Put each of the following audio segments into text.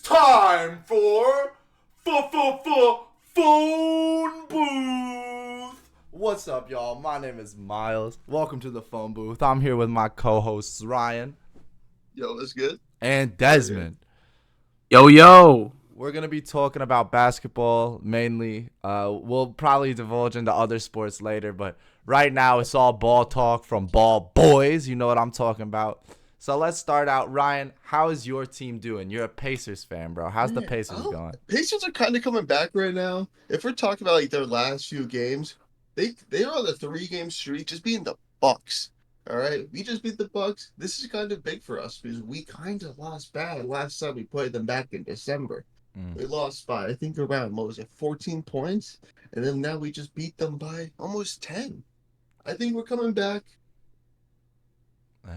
time for phone booth. What's up, y'all? My name is Miles. Welcome to the phone booth. I'm here with my co-hosts Ryan. Yo, that's good. And Desmond. Yo. We're going to be talking about basketball mainly. We'll probably divulge into other sports later, but right now it's all ball talk from ball boys. You know what I'm talking about. So let's start out. Ryan, how is your team doing? You're a Pacers fan, bro. How's the Pacers going? Pacers are kind of coming back right now. If we're talking about like their last few games, they are on a 3-game streak, just beating the Bucks. All right, we just beat the Bucks. This is kind of big for us because we kind of lost bad last time we played them back in December. We lost by I think around 14 points, and then now we just beat them by almost 10. I think we're coming back.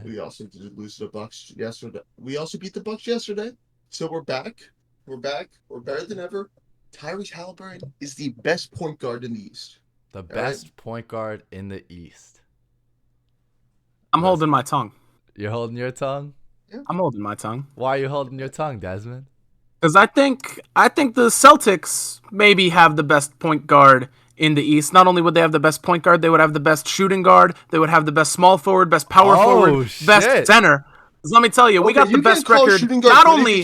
We also did lose to the Bucks yesterday. We also beat the Bucks yesterday, so we're back. We're back. We're better than ever. Tyrese Halliburton is the best point guard in the East. The best point guard in the East. I'm holding my tongue. You're holding your tongue? Yeah. I'm holding my tongue. Why are you holding your tongue, Desmond? Because I think the Celtics maybe have the best point guard in the East. Not only would they have the best point guard, they would have the best shooting guard. They would have the best small forward, best power forward, best center. 'Cause let me tell you, we got the best record not only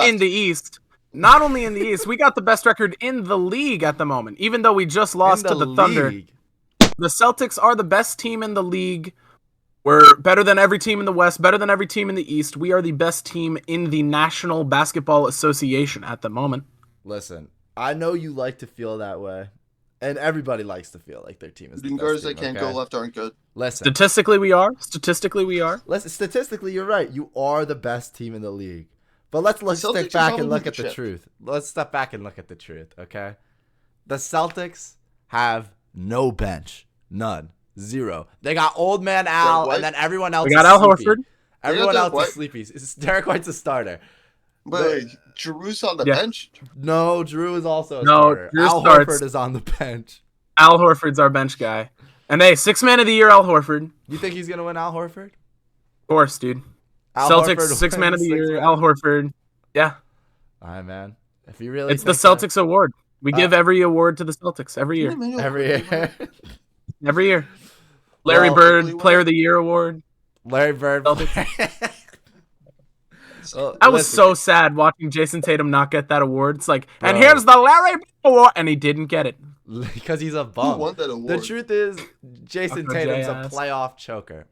in the East. Not only in the East, we got the best record in the league at the moment. Even though we just lost to the Thunder, the Celtics are the best team in the league. We're better than every team in the West, better than every team in the East. We are the best team in the National Basketball Association at the moment. Listen, I know you like to feel that way, and everybody likes to feel like their team is the best guards team, that can't go left aren't good. Listen, statistically, we are. Listen, statistically, you're right. You are the best team in the league. But let's step back and look at the truth. Let's step back and look at the truth, okay? The Celtics have no bench. None. Zero. They got old man Al, and then everyone else. We got Al Horford. Everyone else is sleepy. Derek White's a starter. But Drew's on the bench. No, Drew is also a starter. Drew Al starts. Horford is on the bench. Al Horford's our bench guy. And hey, 6th man of the year, Al Horford. You think he's gonna win Al Horford? Of course, dude. Celtics 6th man of the year, Al Horford. Yeah. All right, man. If you really, it's the Celtics award. We give every award to the Celtics every year. Every year. Every year. Larry Bird, Player of the Year award. Larry Bird. I was so sad watching Jason Tatum not get that award. It's like, and here's the Larry Bird award, and he didn't get it because he's a bum. Who won that award? The truth is, Jason Tatum's a playoff choker.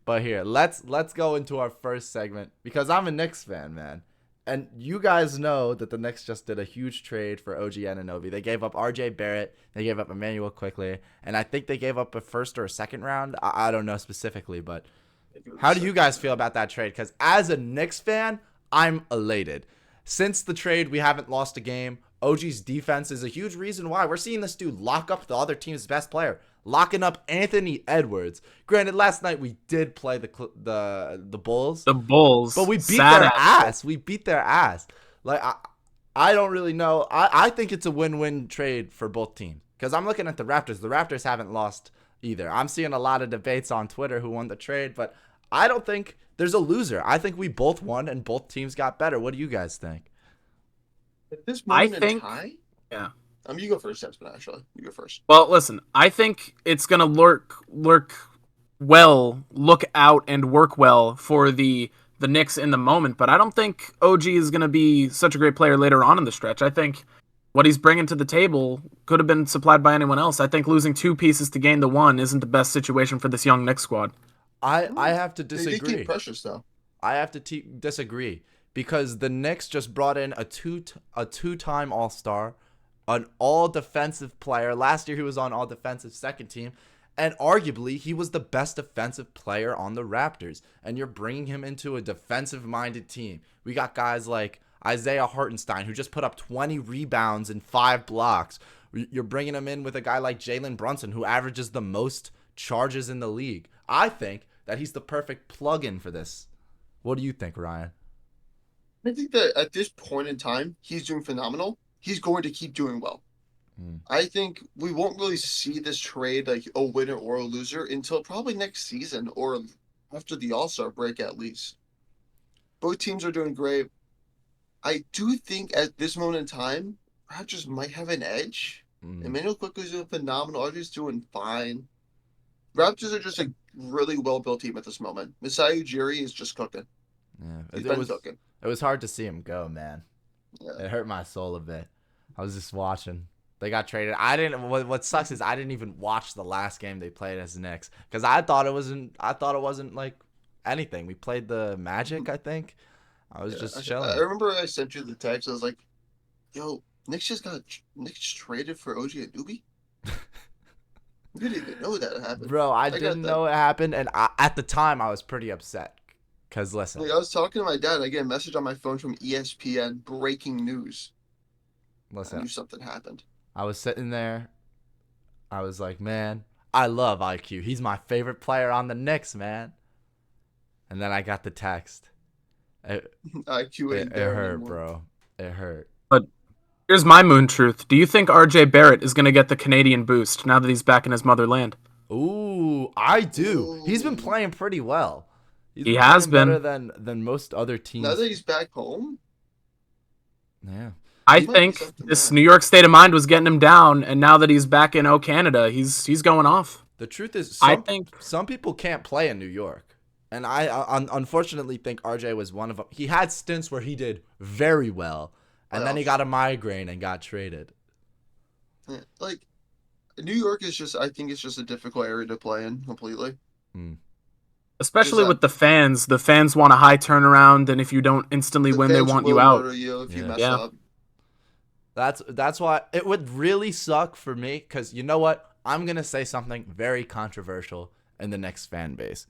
But here, let's go into our first segment because I'm a Knicks fan, man. And you guys know that the Knicks just did a huge trade for OG Anunoby. They gave up RJ Barrett. They gave up Emmanuel Quickley. And I think they gave up a first or a second round. I don't know specifically, but how do you guys feel about that trade? Because as a Knicks fan, I'm elated. Since the trade, we haven't lost a game. OG's defense is a huge reason why. We're seeing this dude lock up the other team's best player, locking up Anthony Edwards. Granted, last night we did play the Bulls. The Bulls. But we beat their ass. We beat their ass. Like, I don't really know. I think it's a win-win trade for both teams. Because I'm looking at the Raptors. The Raptors haven't lost either. I'm seeing a lot of debates on Twitter who won the trade. But I don't think there's a loser. I think we both won and both teams got better. What do you guys think? At this moment in time? Yeah. You go first, Desmond, actually. You go first. Well, listen, I think it's going to look out and work well for the Knicks in the moment, but I don't think OG is going to be such a great player later on in the stretch. I think what he's bringing to the table could have been supplied by anyone else. I think losing 2 pieces to gain the 1 isn't the best situation for this young Knicks squad. I have to disagree. They keep precious, though. I have to disagree because the Knicks just brought in a two-time All-Star, an all-defensive player. Last year he was on all-defensive second team, and arguably he was the best defensive player on the Raptors. And you're bringing him into a defensive-minded team. We got guys like Isaiah Hartenstein, who just put up 20 rebounds and 5 blocks. You're bringing him in with a guy like Jalen Brunson, who averages the most charges in the league. I think that he's the perfect plug-in for this. What do you think, Ryan? I think that at this point in time, he's doing phenomenal. He's going to keep doing well. I think we won't really see this trade like a winner or a loser until probably next season or after the All-Star break at least. Both teams are doing great. I do think at this moment in time, Raptors might have an edge. Mm. Emmanuel Quickly's doing phenomenal. RJ's doing fine. Raptors are just a really well-built team at this moment. Masai Ujiri is just cooking. Yeah, He's been cooking. It was hard to see him go, man. Yeah. It hurt my soul a bit. I was just watching. They got traded. I didn't. What sucks is I didn't even watch the last game they played as the Knicks because I thought it wasn't like anything. We played the Magic, I think. I was just chilling. I remember I sent you the text. I was like, "Yo, Knicks traded for OG Anunoby." You didn't even know that happened. Bro, I didn't know it happened, and at the time I was pretty upset. Cause listen, I was talking to my dad. I get a message on my phone from ESPN, breaking news. Listen, I knew something happened. I was sitting there. I was like, man, I love IQ. He's my favorite player on the Knicks, man. And then I got the text. IQ ain't It there hurt, anymore. bro. It hurt. But here's my moon truth. Do you think RJ Barrett is going to get the Canadian boost now that he's back in his motherland? Ooh, I do. Ooh. He's been playing pretty well. He has been better than most other teams. Now that he's back home, Yeah. I He might be think something this there. New York state of mind was getting him down, and now that he's back in Canada, he's going off. The truth is, I think some people can't play in New York, and I unfortunately think RJ was one of them. He had stints where he did very well, and then he got a migraine and got traded. yeah, like New York is just. I think it's just a difficult area to play in completely. especially Is with the fans want a high turnaround, and if you don't instantly The win, they fans want will you out. murder you if you Yeah. mess Yeah. up. That's why it would really suck for me, because you know what? I'm gonna say something very controversial in the Knicks fan base.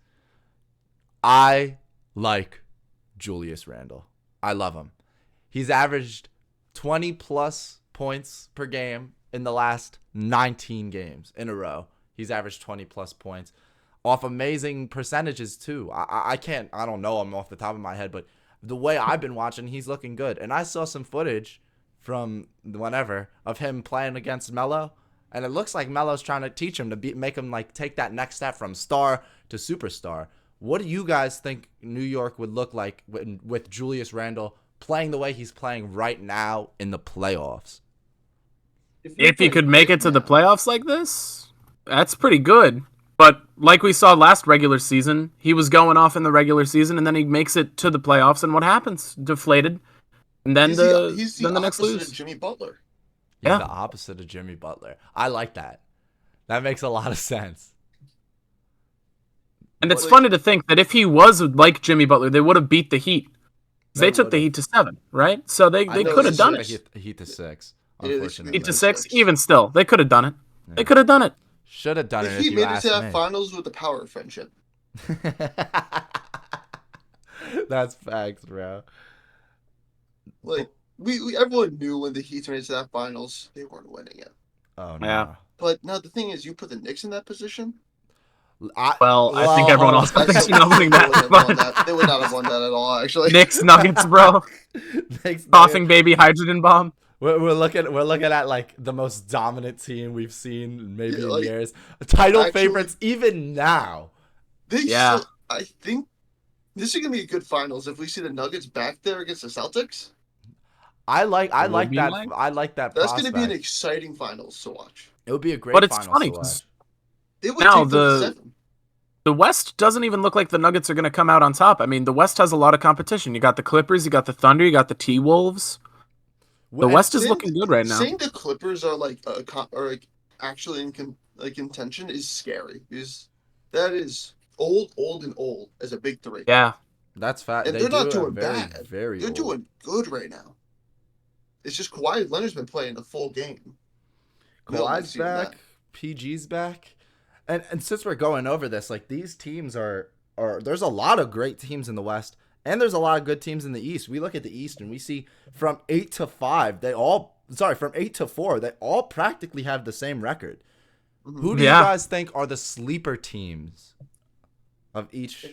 I like Julius Randle. I love him. He's averaged 20 plus points per game in the last 19 games in a row. He's averaged 20 plus points off amazing percentages too. I don't know him off the top of my head, but the way I've been watching, he's looking good. And I saw some footage from whenever of him playing against Melo, and it looks like Melo's trying to teach him to make him like take that next step from star to superstar. What do you guys think New York would look like with Julius Randle playing the way he's playing right now in the playoffs? If he could make it to the playoffs like this, that's pretty good. But like we saw last regular season, he was going off in the regular season, and then he makes it to the playoffs, and what happens? Deflated. And then he's the Knicks opposite lose. of Jimmy Butler. He's Yeah. the opposite of Jimmy Butler. I like that. That makes a lot of sense. And it's funny to think that if he was like Jimmy Butler, they would have beat the Heat. They took the would've. Heat to 7, right? So they know could have they done should. it. Heat to 6. Yeah, they should Unfortunately, Heat to Nice 6, six. even still, they could have done it. They could have done it. should have done The it if Heat you made it asked to that me. finals with the power of friendship. That's facts, bro. Like we everyone knew when the Heat made it to that finals, they weren't winning it. Oh no. Yeah. But now the thing is, you put the Knicks in that position. I think everyone else I thinks still they're not winning they wouldn't have won that. that. They would not have won that at all. Actually, Knicks Nuggets, bro. Thanks, Coughing baby hydrogen bomb. We're looking at like the most dominant team we've seen maybe Yeah, in like, years. Title actually- favorites even now. Yeah. I think this is gonna be a good finals if we see the Nuggets back there against the Celtics. I like It would that. be like- I like that. That's prospect. gonna be an exciting finals to watch. It would be a great. But it's finals funny to watch. 'cause They would Now, take them to 7. the West doesn't even look like the Nuggets are going to come out on top. I mean, the West has a lot of competition. You got the Clippers, you got the Thunder, you got the T-Wolves. The West is saying looking good right now. Saying the Clippers are actually in contention is scary. That is old as a big three. Yeah. That's fat. And They they're not do doing very, bad. Very They're old. doing good right now. It's just Kawhi Leonard's been playing the full game. Kawhi's back. PG's back. And since we're going over this, like these teams are there's a lot of great teams in the West, and there's a lot of good teams in the East. We look at the East and we see from 8 to 5, from 8 to 4, they all practically have the same record. Mhm. Who do Yeah. you guys think are the sleeper teams of each?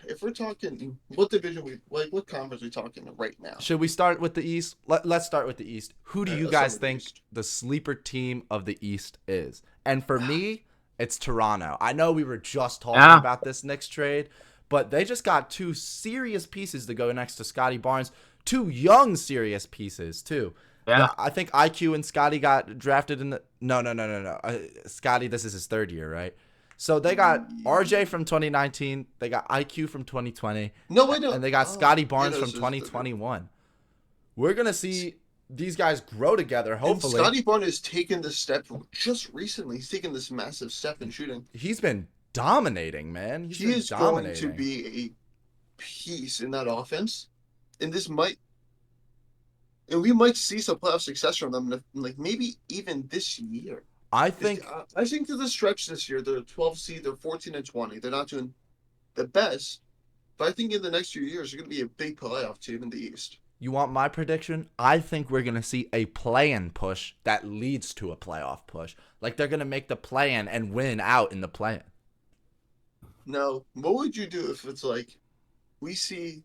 If we're talking, what division what conference we talking right now? Should we start with the East? Let's start with the East. Who do Yeah, you let's guys start with the think East. the sleeper team of the East is? And for me, it's Toronto. I know we were just talking Yeah. about this Knicks trade, But they just got 2 serious pieces to go next to Scotty Barnes. 2 young serious pieces too. Yeah. I think IQ and Scotty got drafted in the no. Scotty, this is his 3rd year, right? So they got RJ from 2019. They got IQ from 2020. No, wait, no. And they got Scotty Barnes from 2021. We're gonna see these guys grow together. Hopefully, and Scotty Barnes has taken this step just recently. He's taken this massive step in shooting. He's been dominating, man. He is going to be a piece in that offense, and we might see some playoff success from them, like maybe even this year. I think to the stretch this year, they're 12 seed, they're 14-20. They're not doing the best, but I think in the next few years, they're going to be a big playoff team in the East. You want my prediction? I think we're going to see a play-in push that leads to a playoff push. Like, they're going to make the play-in and win out in the play-in. Now, what would you do if it's like we see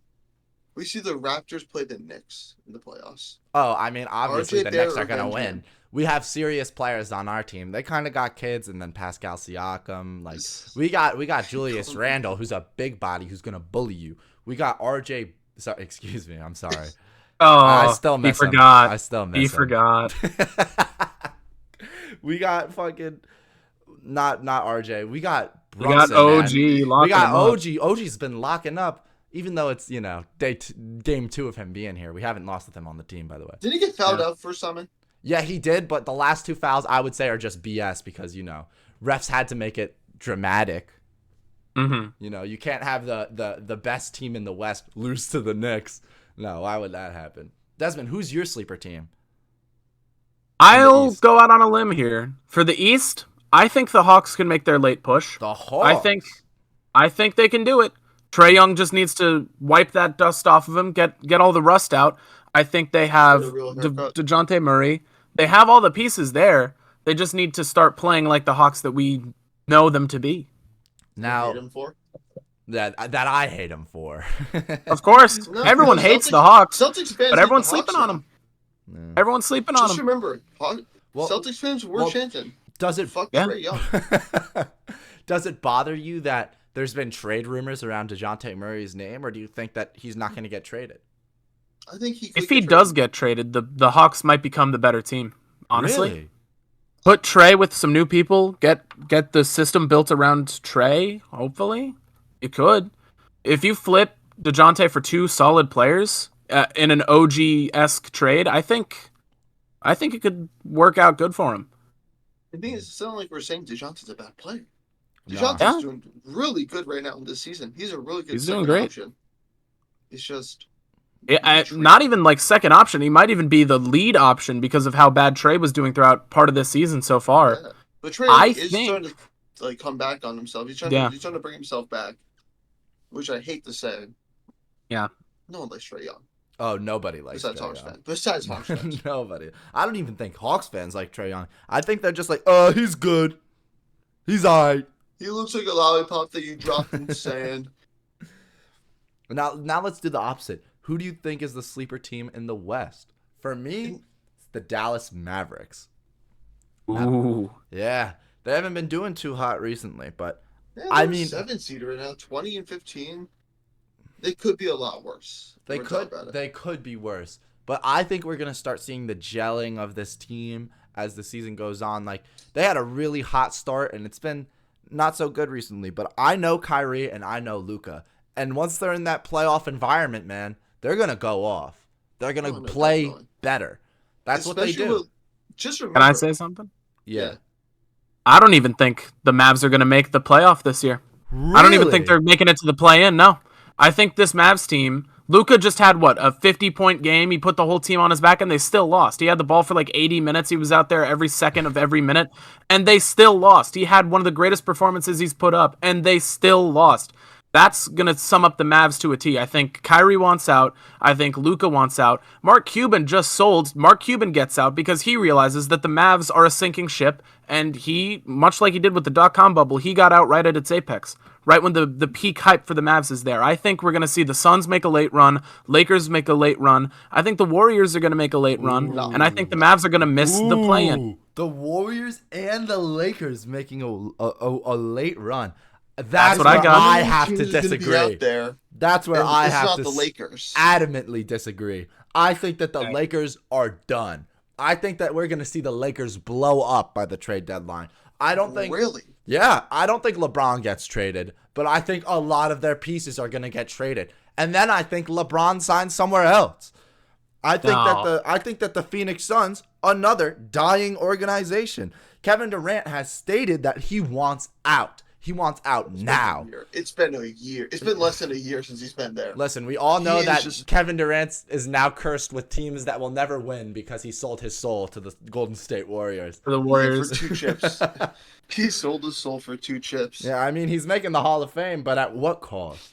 the Raptors play the Knicks in the playoffs? Oh, I mean, obviously the Knicks are going to win. Man. We have serious players on our team. They kind of got kids, and then Pascal Siakam. Like, we got Julius Randle, who's a big body, who's going to bully you. We got RJ. Sorry, excuse me. I'm sorry. I still miss him. I still miss him. He forgot. We got fucking not RJ. We got We Brunson, got OG. We got OG. OG's been locking up, even though it's game 2 of him being here. We haven't lost with him on the team, by the way. Did he get fouled out first time? Yeah, he did, but the last 2 fouls I would say are just BS because refs had to make it dramatic. Mm-hmm. You can't have the best team in the West lose to the Knicks. No, why would that happen? Desmond, who's your sleeper team? I'll go out on a limb here. For the East, I think the Hawks can make their late push. The Hawks? I think they can do it. Trae Young just needs to wipe that dust off of him, get all the rust out. I think they have DeJounte Murray. They have all the pieces there. They just need to start playing like the Hawks that we know them to be. Now, hate him for? That I hate him for. Of course. Everyone hates the Hawks. Celtics fans but everyone's sleeping on them. Yeah. Everyone's sleeping on them. Just remember, Celtics fans were chanting. Does it fuck Trae Young? Does it bother you that there's been trade rumors around DeJounte Murray's name, or do you think that he's not going to get traded? I think if he does get traded, the Hawks might become the better team. Honestly, really? Put Trae with some new people. Get the system built around Trae. Hopefully, you could. If you flip DeJounte for 2 solid players in an OG-esque trade, I think it could work out good for him. The thing is, it's not like we're saying DeJounte's a bad player. DeJounte's doing really good right now in this season. He's a really good second option. It's just... not even like second option. He might even be the lead option because of how bad Trae was doing throughout part of this season so far. Yeah. But Trae is starting to come back on himself. He's trying to bring himself back, which I hate to say. Yeah. No one likes Trae Young. Oh, nobody likes Besides Trae Hawks Young. fans. Besides Hawks fans. Nobody. I don't even think Hawks fans like Trae Young. I think they're just like, he's good. He's all right. He looks like a lollipop that you dropped in sand. Now let's do the opposite. Who do you think is the sleeper team in the West? For me, it's the Dallas Mavericks. Ooh. Yeah. They haven't been doing too hot recently, but I mean 7 seed right now, 20-15. They could be a lot worse. They could be worse. But I think we're gonna start seeing the gelling of this team as the season goes on. Like, they had a really hot start and it's been not so good recently. But I know Kyrie and I know Luka. And once they're in that playoff environment, man, they're going to go off. They're going to play better. That's what they do. Just remember. Can I say something? Yeah. I don't even think the Mavs are going to make the playoff this year. Really? I don't even think they're making it to the play-in. No. I think this Mavs team, Luka just had, a 50-point game. He put the whole team on his back, and they still lost. He had the ball for 80 minutes. He was out there every second of every minute, and they still lost. He had one of the greatest performances he's put up, and they still lost. That's going to sum up the Mavs to a T. I think Kyrie wants out. I think Luka wants out. Mark Cuban just sold. Mark Cuban gets out because he realizes that the Mavs are a sinking ship, and he, much like he did with the dot-com bubble, he got out right at its apex, right when the peak hype for the Mavs is there. I think we're going to see the Suns make a late run, Lakers make a late run. I think the Warriors are going to make a late run, and I think the Mavs are going to miss the play-in. The Warriors and the Lakers making a late run. That's what I where got. I have to Teams is gonna be disagree. out there, That's where and I it's have not to the Lakers. adamantly disagree. I think that the Okay. Lakers are done. I think that we're going to see the Lakers blow up by the trade deadline. I don't think Really? Yeah, I don't think LeBron gets traded, but I think a lot of their pieces are going to get traded. And then I think LeBron signs somewhere else. I think that the Phoenix Suns, another dying organization. Kevin Durant has stated that he wants out. He wants out now. It's been a year. It's been less than a year since he's been there. Listen, we all know He is that just- Kevin Durant is now cursed with teams that will never win because he sold his soul to the Golden State Warriors. For the Yeah, Warriors. for 2 chips. He sold his soul for 2 chips. Yeah, I mean, he's making the Hall of Fame, but at what cost?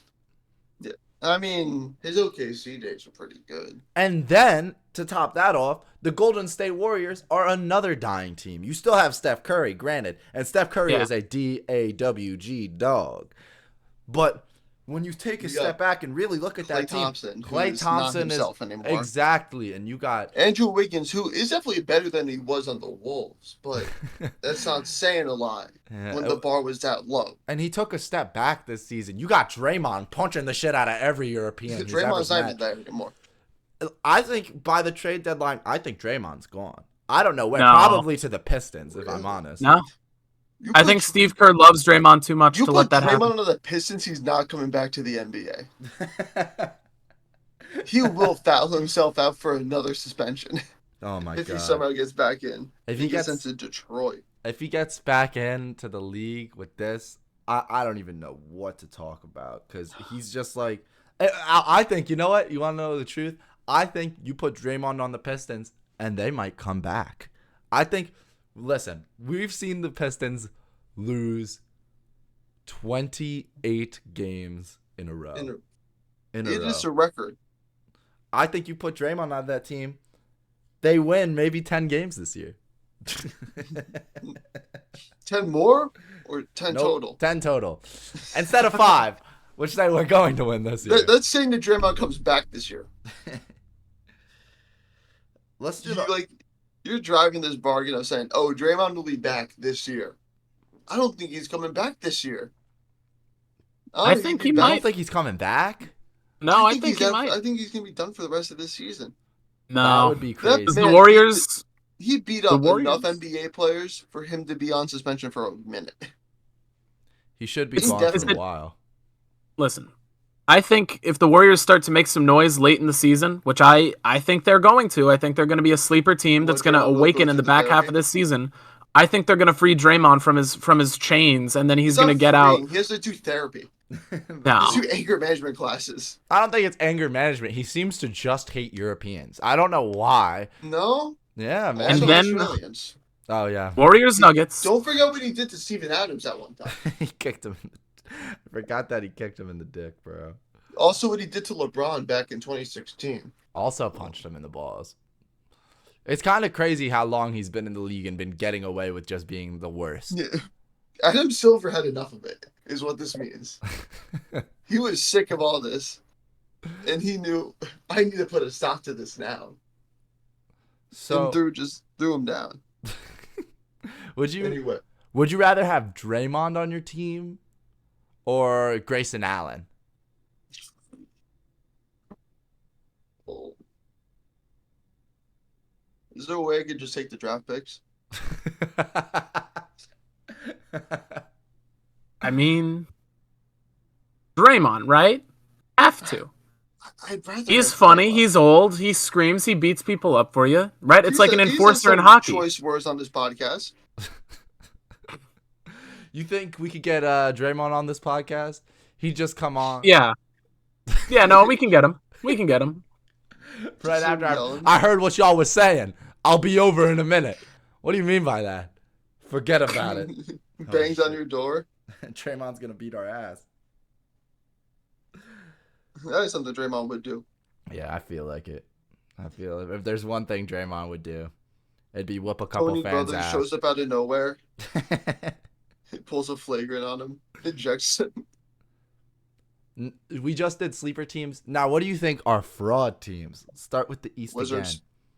I mean, his OKC days were pretty good. And then, to top that off, the Golden State Warriors are another dying team. You still have Steph Curry, granted, and Steph Curry is a DAWG dog. But when you take a step back and really look at that team, Klay Thompson not himself anymore. Exactly, and you got Andrew Wiggins, who is definitely better than he was on the Wolves, but that's not saying a lot when the bar was that low. And he took a step back this season. You got Draymond punching the shit out of every European. Draymond's not even there anymore. I think by the trade deadline, I think Draymond's gone. I don't know where. No. Probably to the Pistons, if I'm honest. No, I think Steve Kerr loves Draymond too much to let that happen. Draymond on the Pistons, he's not coming back to the NBA. He will foul himself out for another suspension. Oh my god! If he somehow gets back in, if he gets sent to Detroit, if he gets back into the league with this, I don't even know what to talk about because he's just like I think, you know what? You want to know the truth? I think you put Draymond on the Pistons and they might come back. I think. Listen, we've seen the Pistons lose 28 games in a row. It is a record. I think you put Draymond on that team, they win maybe 10 games this year. 10 more or 10 total? 10 total. Instead of 5, which they were going to win this year. Let's say that Draymond comes back this year. Let's do You're driving this bargain of saying, oh, Draymond will be back this year. I don't think he's coming back this year. I think he might. I don't think he's coming back. No, I think he might. I think he's going to be done for the rest of this season. No. That would be crazy. The Warriors... He beat up enough NBA players for him to be on suspension for a minute. He should be gone for a while. Listen, I think if the Warriors start to make some noise late in the season, which I think they're going to, I think they're going to be a sleeper team that's going to awaken in the back half of this season. I think they're going to free Draymond from his chains, and then he's going to get out. He has to do therapy. No. He has to do anger management classes. I don't think it's anger management. He seems to just hate Europeans. I don't know why. No? Yeah, man. And then... Australians. Oh, yeah. Warriors Nuggets. Don't forget what he did to Steven Adams at one time. He kicked him. I forgot that he kicked him in the dick, bro. Also, what he did to LeBron back in 2016. Also punched him in the balls. It's kind of crazy how long he's been in the league and been getting away with just being the worst. Yeah. Adam Silver had enough of it, is what this means. He was sick of all this. And he knew, I need to put a stop to this now. So and threw him down. Would you rather have Draymond on your team or Grayson Allen? Oh. Is there a way I could just take the draft picks? I mean, Draymond, right? Have to. He's funny. He's old. He screams. He beats people up for you, right? It's like an enforcer in hockey. Choice words on this podcast. You think we could get Draymond on this podcast? He'd just come on. Yeah. Yeah, no, we can get him. We can get him. Right after I heard what y'all was saying. I'll be over in a minute. What do you mean by that? Forget about it. Bangs on your door. Draymond's going to beat our ass. That is something Draymond would do. Yeah, I feel like it. If there's one thing Draymond would do, it'd be whoop a couple Tony fans' Brothers ass. shows up out of nowhere. He pulls a flagrant on him. Ejects him. We just did sleeper teams. Now, what do you think are fraud teams? Let's start with the East again.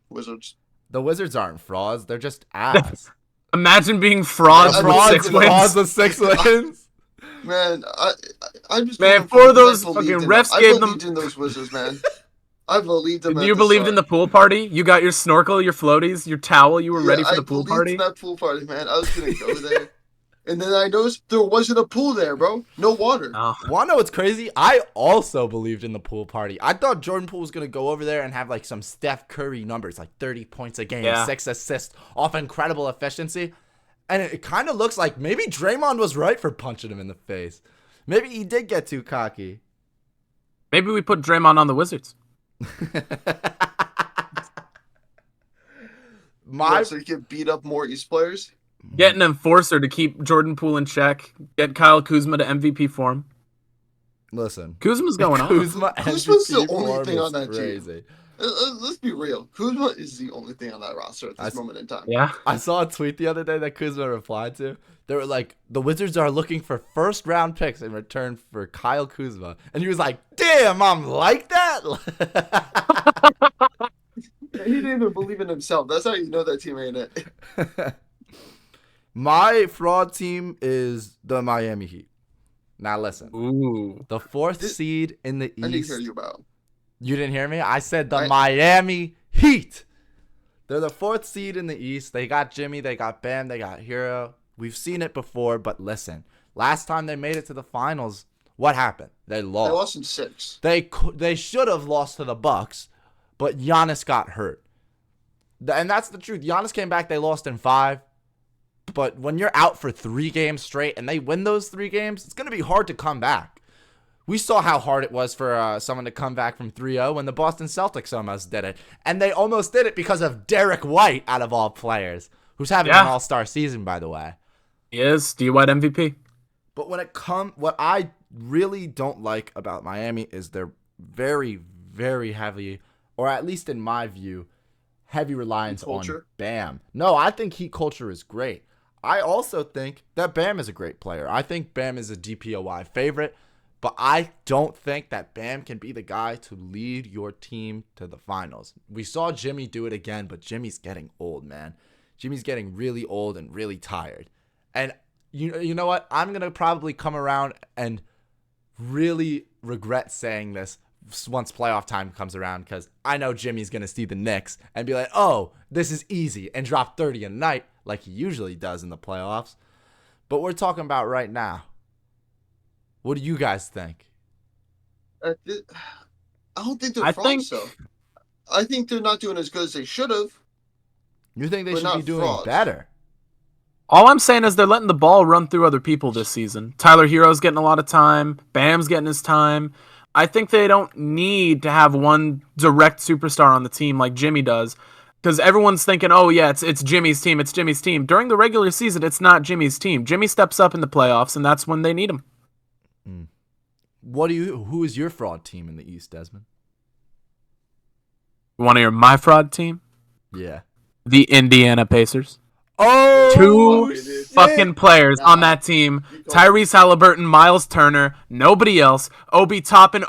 Wizards. The Wizards aren't frauds. They're just ass. Imagine being frauds with 6 wins. Frauds with 6 wins. Man, I'm just Man, going for because those I believed fucking in them. refs I gave them. believed in those Wizards, man. I believed them at You the believed in start. the pool party. You got your snorkel, your floaties, your towel. You were Yeah, ready for I the pool believed in party. that pool party, man. I was gonna go there, and then I noticed there wasn't a pool there, bro. No water. Oh, Wanna know what's crazy? I also believed in the pool party. I thought Jordan Poole was gonna go over there and have like some Steph Curry numbers, like 30 points a game, yeah. 6 assists, off incredible efficiency. And it kind of looks like maybe Draymond was right for punching him in the face. Maybe he did get too cocky. Maybe we put Draymond on the Wizards. My So you can beat up more East players. Get an enforcer to keep Jordan Poole in check. Get Kyle Kuzma to MVP form. listen, Kuzma's going off. Kuzma Kuzma's the MVP only form thing is on that crazy. team. Let's be real. Kuzma is the only thing on that roster at this moment in time. Yeah. I saw a tweet the other day that Kuzma replied to. They were like, the Wizards are looking for first round picks in return for Kyle Kuzma. And he was like, damn, I'm like that? He didn't even believe in himself. That's how you know that team ain't it. My fraud team is the Miami Heat. Now listen, Ooh. the fourth seed in the East. I didn't hear you about. You didn't hear me? I said the Miami Heat. They're the fourth seed in the East. They got Jimmy, they got Bam, they got Hero. We've seen it before, but listen. Last time they made it to the finals, what happened? They lost. They lost in 6. They should have lost to the Bucks, but Giannis got hurt. And that's the truth. Giannis came back, they lost in 5. But when you're out for 3 games straight and they win those 3 games, it's going to be hard to come back. We saw how hard it was for someone to come back from 3-0 when the Boston Celtics almost did it. And they almost did it because of Derek White, out of all players, who's having an all-star season, by the way. He is. D. White MVP. But what I really don't like about Miami is they're very, very heavy, or at least in my view, heavy reliance on Bam. No, I think Heat culture is great. I also think that Bam is a great player. I think Bam is a DPOY favorite, but I don't think that Bam can be the guy to lead your team to the finals. We saw Jimmy do it again, but Jimmy's getting old, man. Jimmy's getting really old and really tired. And you know what? I'm going to probably come around and really regret saying this once playoff time comes around, because I know Jimmy's going to see the Knicks and be like, oh, this is easy, and drop 30 a night like he usually does in the playoffs. But we're talking about right now. What do you guys think? I don't think they're frauds, though. I think they're not doing as good as they should have. You think they should be doing better? All I'm saying is they're letting the ball run through other people this season. Tyler Hero's getting a lot of time. Bam's getting his time. I think they don't need to have one direct superstar on the team like Jimmy does, because everyone's thinking, oh yeah, it's Jimmy's team, it's Jimmy's team. During the regular season, it's not Jimmy's team. Jimmy steps up in the playoffs, and that's when they need him. Who is your fraud team in the East, Desmond? You want to hear my fraud team? Yeah. The Indiana Pacers. Oh, Two fucking players on that team. Tyrese Halliburton, Miles Turner, nobody else. Obi Toppin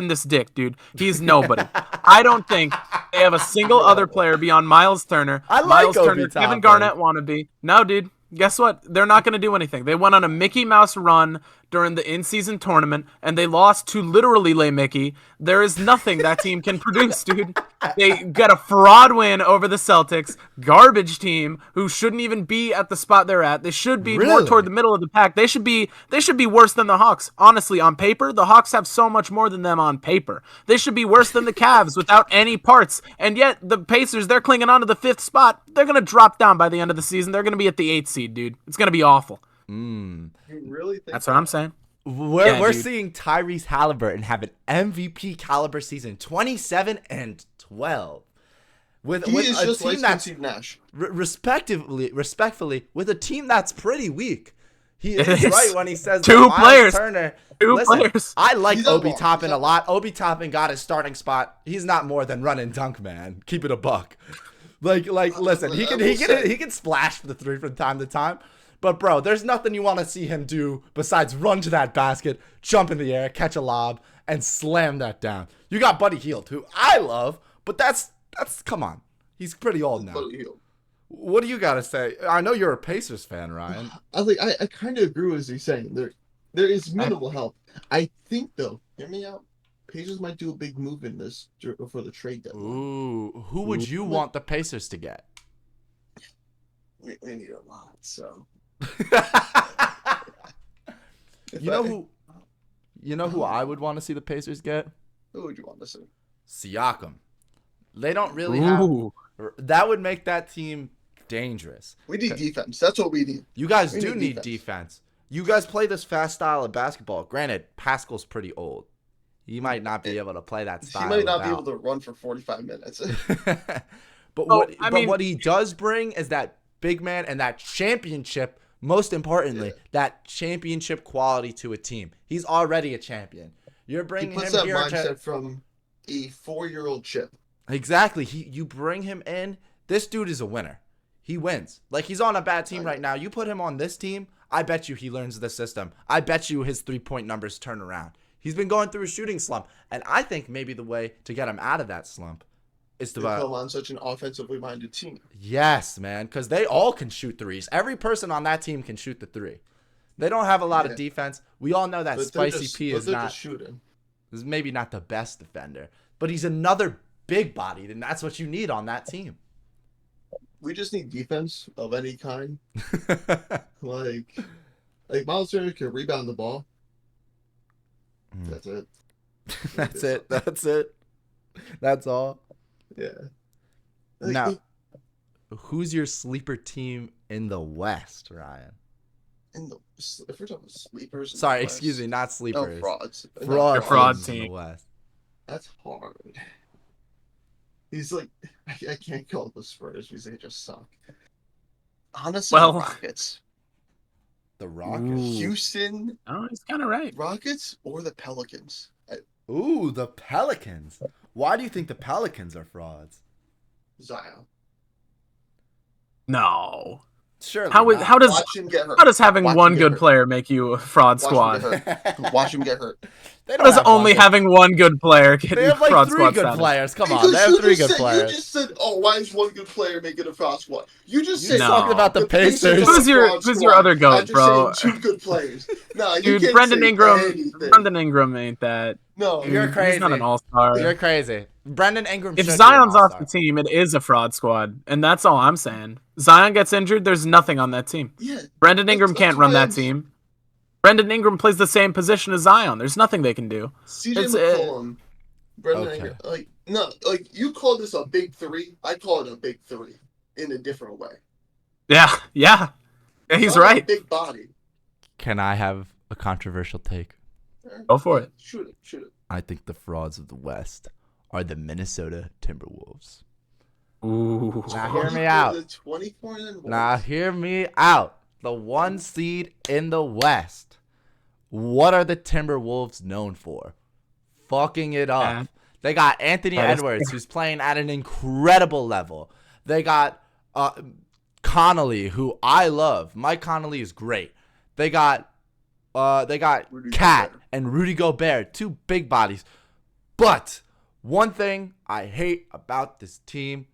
this dick, dude. He's nobody. I don't think they have a single other player beyond Miles Turner. I like Miles Obi Turner, Toppin. Kevin Garnett wannabe. No, dude. Guess what? They're not going to do anything. They went on a Mickey Mouse run during the in-season tournament, and they lost to literally Les Mickey. There is nothing that team can produce, dude. They got a fraud win over the Celtics, garbage team who shouldn't even be at the spot they're at. They should be more toward the middle of the pack. They should be worse than the Hawks. Honestly, on paper, the Hawks have so much more than them on paper. They should be worse than the Cavs without any parts. And yet, the Pacers, they're clinging on to the 5th spot. They're going to drop down by the end of the season. They're going to be at the 8th seed, dude. It's going to be awful. You really think That's what I'm saying. We're seeing Tyrese Halliburton have an MVP caliber season, 27-12, with a team that's Nash. respectfully, with a team that's pretty weak. He is right when he says Two players. Turner. Two players. I like Obi Toppin a lot. Obi Toppin got his starting spot. He's not more than run and dunk, man. Keep it a buck. Listen, he can splash for the 3 from time to time. But, bro, there's nothing you want to see him do besides run to that basket, jump in the air, catch a lob, and slam that down. You got Buddy Hield, who I love, but that's come on. He's pretty old now. Buddy Hield. What do you got to say? I know you're a Pacers fan, Ryan. I kind of agree with what he's saying. There is minimal help. I think, though, hear me out. Pacers might do a big move in this for the trade deadline. Ooh, who would you want the Pacers to get? We need a lot, so. You know who I would want to see the Pacers get? Who would you want to see? Siakam. They don't really have. That would make that team dangerous. We need defense. That's what we need. You guys do need defense. You guys play this fast style of basketball. Granted, Pascal's pretty old. He might not be able to play that style. He might not be able to run for 45 minutes. But what he does bring is that big man and that championship, most importantly, that championship quality to a team. He's already a champion. You're bringing him here. He puts that mindset from a 4-year-old chip. Exactly. You bring him in. This dude is a winner. He wins. Like, he's on a bad team right now. You put him on this team, I bet you he learns the system. I bet you his 3-point numbers turn around. He's been going through a shooting slump. And I think maybe the way to get him out of that slump is to put him on such an offensively minded team. Yes, man, because they all can shoot threes. Every person on that team can shoot the three. They don't have a lot of defense. We all know that Spicy P is not shooting. Is maybe not the best defender, but he's another big bodied, and that's what you need on that team. We just need defense of any kind. like Miles Turner can rebound the ball. That's it. That's it. That's all. Yeah. Now, who's your sleeper team in the West, Ryan? If we're talking sleepers. Sorry, excuse me, not sleepers. Oh, frauds. Fraud team. In the West. That's hard. He's like, I can't call the Spurs because they just suck. Honestly, the Rockets. The Rockets? Ooh. Houston. Oh, he's kind of right. Rockets or the Pelicans? Ooh, the Pelicans. Why do you think the Pelicans are frauds? Zion. No. Sure. How does having one good player make you a fraud squad? Watch him get hurt. How does only having one good player get you a fraud squad? They have like 3 good players. Come on, they have 3 good players. You just said, "Oh, why is one good player making a fraud squad?" You just said talking about the Pacers. Who's your other goat, bro? Saying 2 good players. No, dude, you can't Brendan say Ingram. anything. Brendan Ingram ain't that. No, you're crazy. He's not an all-star. You're crazy. Brendan Ingram. If Zion's off the team, it is a fraud squad, and that's all I'm saying. Zion gets injured, there's nothing on that team. Yeah, Brendan Ingram can't run that team. Brendan Ingram plays the same position as Zion. There's nothing they can do. CJ McCollum, Brendan Ingram, you call this a big 3. I call it a big 3 in a different way. Yeah, he's right. Big body. Can I have a controversial take? Go for it. Shoot it. I think the frauds of the West are the Minnesota Timberwolves. Ooh. Now hear me out. Now hear me out. The 1 seed in the West. What are the Timberwolves known for? Fucking it up. They got Anthony Edwards, who's playing at an incredible level. They got Connolly, who I love. Mike Connolly is great. They got Cat and Rudy Gobert, 2 big bodies. But one thing I hate about this team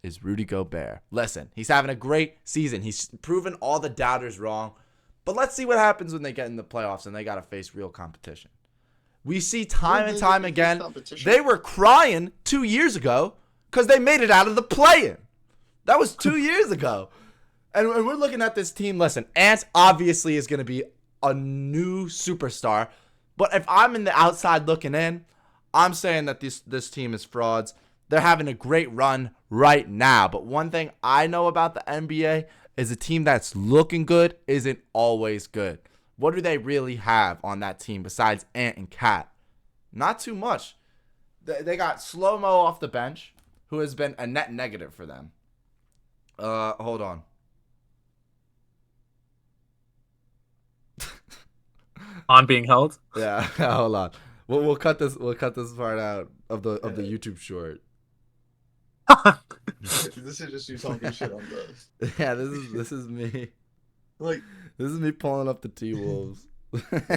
is Rudy Gobert. Listen, he's having a great season. He's proven all the doubters wrong. But let's see what happens when they get in the playoffs and they got to face real competition. We see time and time again, they were crying 2 years ago because they made it out of the play-in. That was 2 years ago. And we're looking at this team. Listen, Ant obviously is going to be a new superstar. But if I'm in the outside looking in, I'm saying that this team is frauds. They're having a great run right now. But one thing I know about the NBA is a team that's looking good isn't always good. What do they really have on that team besides Ant and Cat? Not too much. They got Slow-Mo off the bench, who has been a net negative for them. Hold on. On being held? Yeah, hold on. We'll cut this part out of the YouTube short. This is just you talking shit on this. Yeah, this is me. Like, this is me pulling up the T-Wolves. they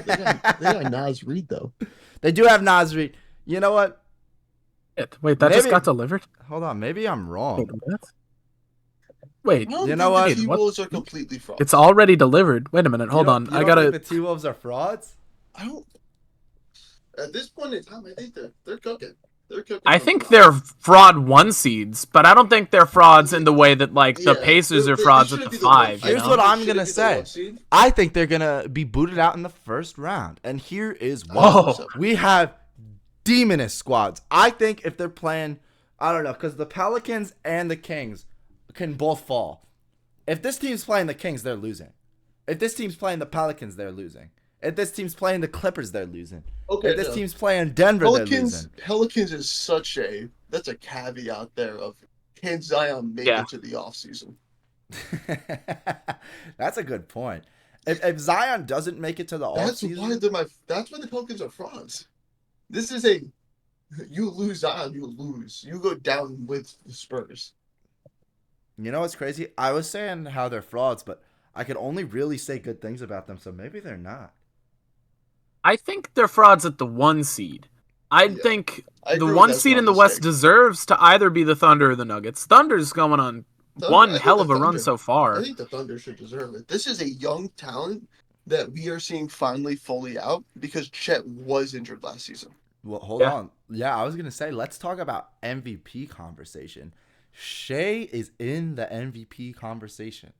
got Nas Reed though. They do have Nas Reed. You know what? Wait, that just got delivered? Hold on, maybe I'm wrong. Wait, You know what? The T-Wolves are completely fraud. it's already delivered. Wait a minute, hold on. I gotta. think the T-Wolves are frauds? I don't. At this point in time, I think they're cooking. They're cooking. I think they're fraud 1 seeds, but I don't think they're frauds in the way that the Pacers are frauds at the 5. Here's what I'm gonna say. I think they're gonna be booted out in the first round, and here is why. We have demonist squads. I think if they're playing, I don't know, because the Pelicans and the Kings can both fall. If this team's playing the Kings, they're losing. If this team's playing the Pelicans, they're losing. If this team's playing the Clippers, they're losing. Okay, if this team's playing Denver, they're losing. Pelicans is that's a caveat there of, can Zion make it to the offseason? That's a good point. If Zion doesn't make it to the offseason, that's why the Pelicans are frauds. This is you lose Zion, you lose. You go down with the Spurs. You know what's crazy? I was saying how they're frauds, but I could only really say good things about them, so maybe they're not. I think they're frauds at the 1 seed. I think the 1 seed in the West deserves to either be the Thunder or the Nuggets. Thunder's going on one hell of a run so far. I think the Thunder should deserve it. This is a young talent that we are seeing finally fully out because Chet was injured last season. Well, hold on. Yeah, I was going to say, let's talk about MVP conversation. Shea is in the MVP conversation.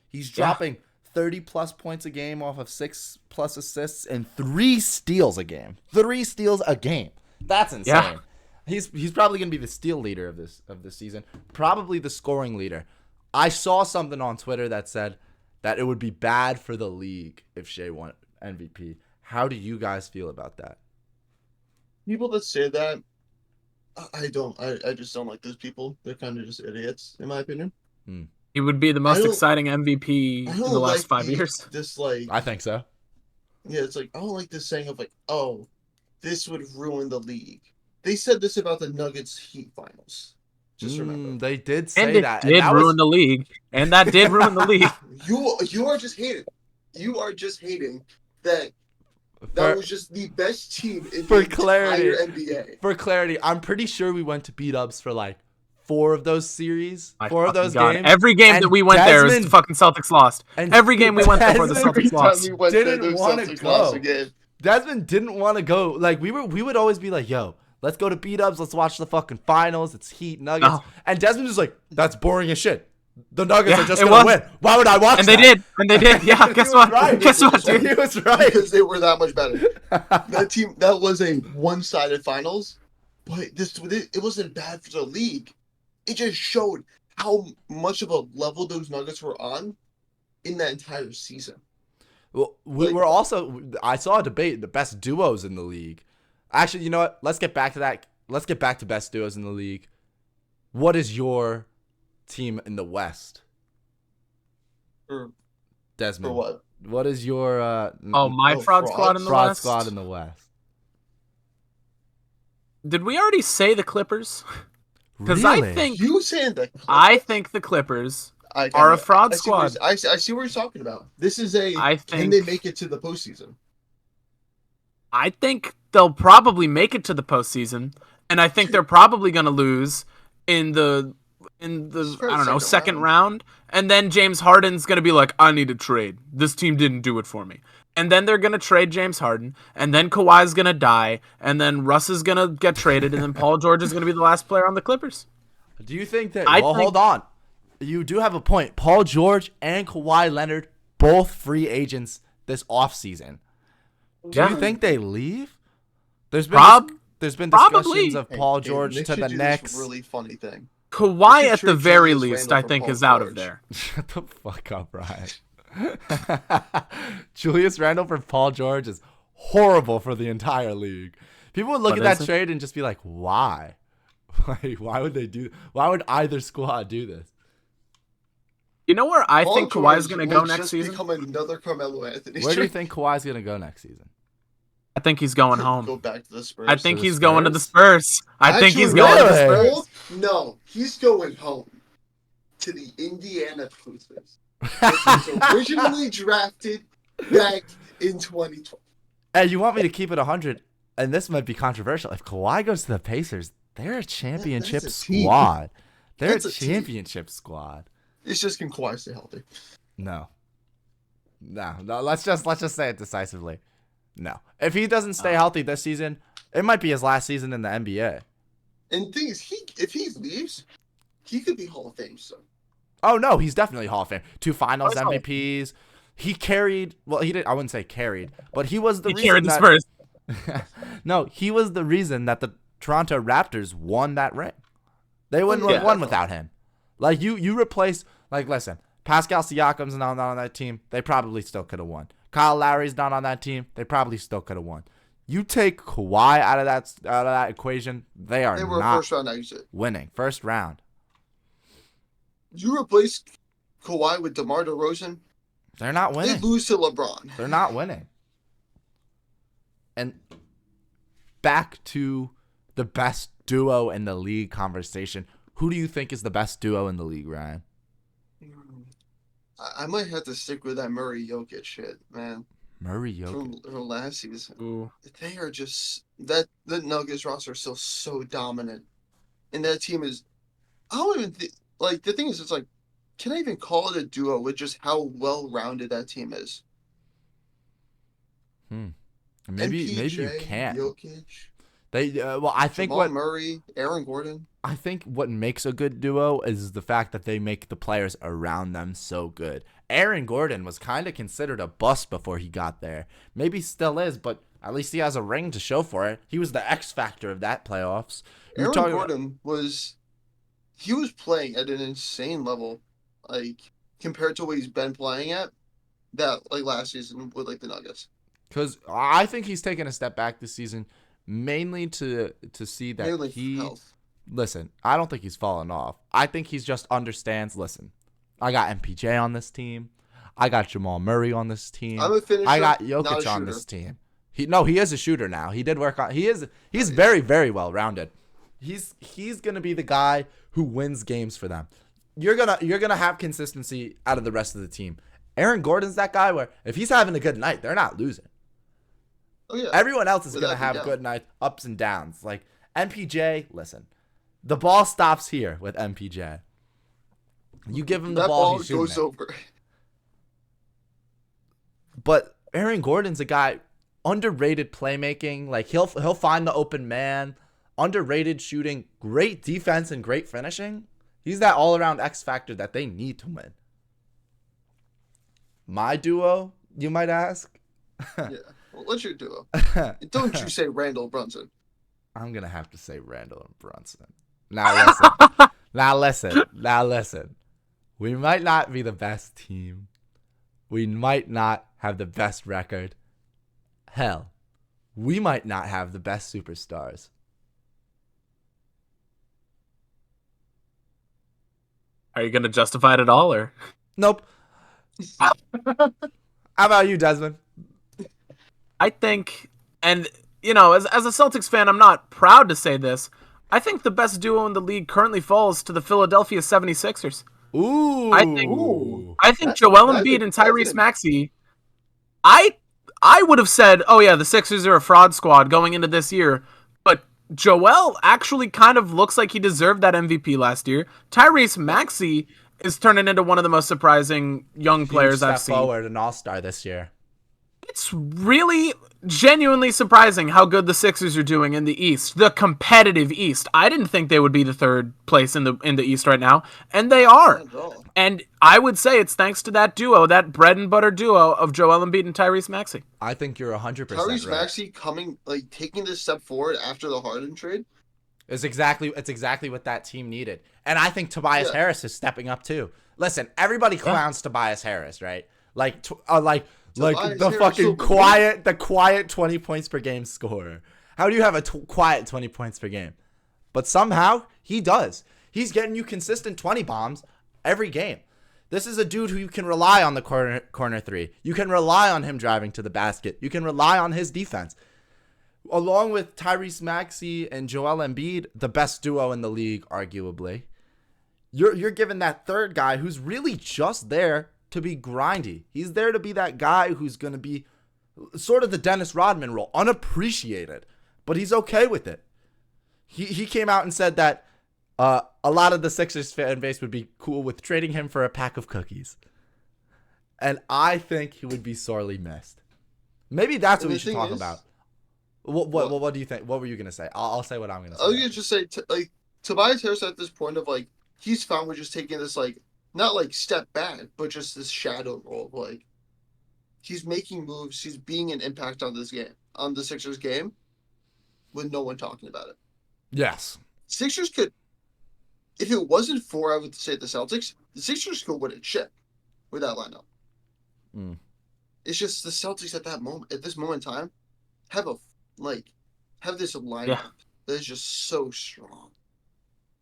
He's dropping 30-plus points a game off of 6+ assists and 3 steals a game. 3 steals a game. That's insane. Yeah. He's probably going to be the steal leader of this season. Probably the scoring leader. I saw something on Twitter that said that it would be bad for the league if Shea won MVP. How do you guys feel about that? People that say that, I just don't like those people. They're kind of just idiots, in my opinion. He would be the most exciting MVP in the last 5 years. I think so. Yeah, it's like, I don't like this saying of oh, this would ruin the league. They said this about the Nuggets Heat finals. Just remember. They did say that. And that did ruin the league. And that did ruin the league. You are just hating. You are just hating that was just the best team in the entire NBA. For clarity, I'm pretty sure we went to beat-ups for 4 of those series. 4 of those games. Every game that we went there was the fucking Celtics lost. Every game we went there for the Celtics lost. Didn't want to go. Desmond didn't want to go. We would always be like, yo, let's go to beat-ups. Let's watch the fucking finals. It's Heat, Nuggets. Oh. And Desmond was like, that's boring as shit. The Nuggets are just going to win. Why would I watch that? And they did. Yeah, guess what? Guess what, dude? He was right. Because they were that much better. That was a one-sided finals. But it wasn't bad for the league. It just showed how much of a level those Nuggets were on in that entire season. Well, I saw a debate, the best duos in the league. Actually, you know what? Let's get back to that. Let's get back to best duos in the league. What is your team in the West? Desmond. For what? What is your fraud squad in the West? Fraud squad in the West. Did we already say the Clippers? Because really? I think the Clippers are a fraud squad. I see what you're talking about. This is can they make it to the postseason? I think they'll probably make it to the postseason, and I think they're probably going to lose in the second round. And then James Harden's going to be like, I need a trade. This team didn't do it for me. And then they're going to trade James Harden, and then Kawhi's going to die, and then Russ is going to get traded, and then Paul George is going to be the last player on the Clippers. Do you think that... hold on. You do have a point. Paul George and Kawhi Leonard, both free agents this offseason. Do you think they leave? There's been discussions of Paul George to the Knicks. This really funny thing. Kawhi, at the very least, I think, is out of there. Shut the fuck up, Ryan. Julius Randle for Paul George is horrible for the entire league. People would look at that trade and just be like, why? Why would they do? Why would either squad do this? You know where I think Kawhi's going to go next season? Become another Carmelo Anthony. Where do you think Kawhi's going to go next season? I think he's going home. Go back to the Spurs. I think he's going to the Spurs. I think he's going to the Spurs. No, he's going home to the Indiana Pacers. He was originally drafted back in 2020. Hey, you want me to keep it 100? And this might be controversial. If Kawhi goes to the Pacers, they're a championship squad. They're a championship squad. It's just, can Kawhi stay healthy? No. Let's just say it decisively. No. If he doesn't stay healthy this season, it might be his last season in the NBA. And the thing is, if he leaves, he could be Hall of Fame. So. Oh no, he's definitely Hall of Fame. 2 Finals MVPs. He carried. Well, he didn't. I wouldn't say carried, but he was the reason carried the that. Spurs. No, he was the reason that the Toronto Raptors won that ring. They wouldn't have won without him. Like you replace. Like listen, Pascal Siakam's not on that team. They probably still could have won. Kyle Lowry's not on that team. They probably still could have won. You take Kawhi out of that equation, they were not first round exit. Winning first round. You replace Kawhi with DeMar DeRozan, they're not winning. They lose to LeBron. They're not winning. And back to the best duo in the league conversation. Who do you think is the best duo in the league, Ryan? I might have to stick with that Murray Jokic shit, man. Murray Jokic from last season. Ooh. They are just the Nuggets roster is still so dominant, and that team is. I don't even think the thing is, it's like, can I even call it a duo with just how well rounded that team is? Maybe MPJ, you can't. Jokic. I think Jamal Murray, Aaron Gordon. I think what makes a good duo is the fact that they make the players around them so good. Aaron Gordon was kind of considered a bust before he got there. Maybe still is, but at least he has a ring to show for it. He was the X factor of that playoffs. Aaron Gordon was playing at an insane level, compared to what he's been playing at last season with the Nuggets. Because I think he's taken a step back this season, mainly to see that health. Listen, I don't think he's fallen off. I think he's just understands, listen, I got MPJ on this team. I got Jamal Murray on this team. I'm a finisher, I got Jokic on this team. He is a shooter now. He did work on he's very, very well rounded. He's gonna be the guy who wins games for them. You're gonna have consistency out of the rest of the team. Aaron Gordon's that guy where if he's having a good night, they're not losing. Oh, yeah. Everyone else is going to have good nights, ups and downs. Like MPJ, listen, the ball stops here with MPJ. You give him the ball, he goes over. But Aaron Gordon's a guy, underrated playmaking. Like he'll find the open man, underrated shooting, great defense and great finishing. He's that all-around X factor that they need to win. My duo, you might ask? Yeah. What's your duo? Don't you say Randall Brunson. I'm going to have to say Randall and Brunson. Now listen. We might not be the best team. We might not have the best record. Hell, we might not have the best superstars. Are you going to justify it at all, or? Nope. How about you, Desmond? I think, and as a Celtics fan, I'm not proud to say this. I think the best duo in the league currently falls to the Philadelphia 76ers. Ooh. I think Joel Embiid and Tyrese Maxey. I would have said, oh yeah, the Sixers are a fraud squad going into this year, but Joel actually kind of looks like he deserved that MVP last year. Tyrese Maxey is turning into one of the most surprising young players I've seen. Forward, an all-star this year. It's really genuinely surprising how good the Sixers are doing in the East, the competitive East. I didn't think they would be the third place in the East right now, and they are. And I would say it's thanks to that duo, that bread and butter duo of Joel Embiid and Tyrese Maxey. I think you're 100% Tyrese right. Maxey taking this step forward after the Harden trade. It's exactly what that team needed. And I think Tobias Harris is stepping up too. Listen, everybody clowns Tobias Harris, right? The fucking quiet 20 points per game scorer. How do you have a quiet 20 points per game? But somehow he does. He's getting you consistent 20 bombs every game. This is a dude who you can rely on the corner three. You can rely on him driving to the basket. You can rely on his defense. Along with Tyrese Maxey and Joel Embiid, the best duo in the league, arguably. You're given that third guy who's really just there to be grindy. He's there to be that guy who's going to be sort of the Dennis Rodman role, unappreciated, but he's okay with it. He came out and said that A lot of the Sixers fan base would be cool with trading him for a pack of cookies. And I think he would be sorely missed. Maybe that's what we should talk about. What do you think? What were you going to say? I'll say what I'm going to say. I was going to just say, like, Tobias Harris at this point of, like, he's found with just taking this, like, not, like, step back, but just this shadow role. Like, he's making moves. He's being an impact on this game, on the Sixers game, with no one talking about it. Yes. Sixers could, if it wasn't for, I would say, the Celtics, the Sixers could win a chip with that lineup. It's just the Celtics at this moment in time, have this lineup that is just so strong.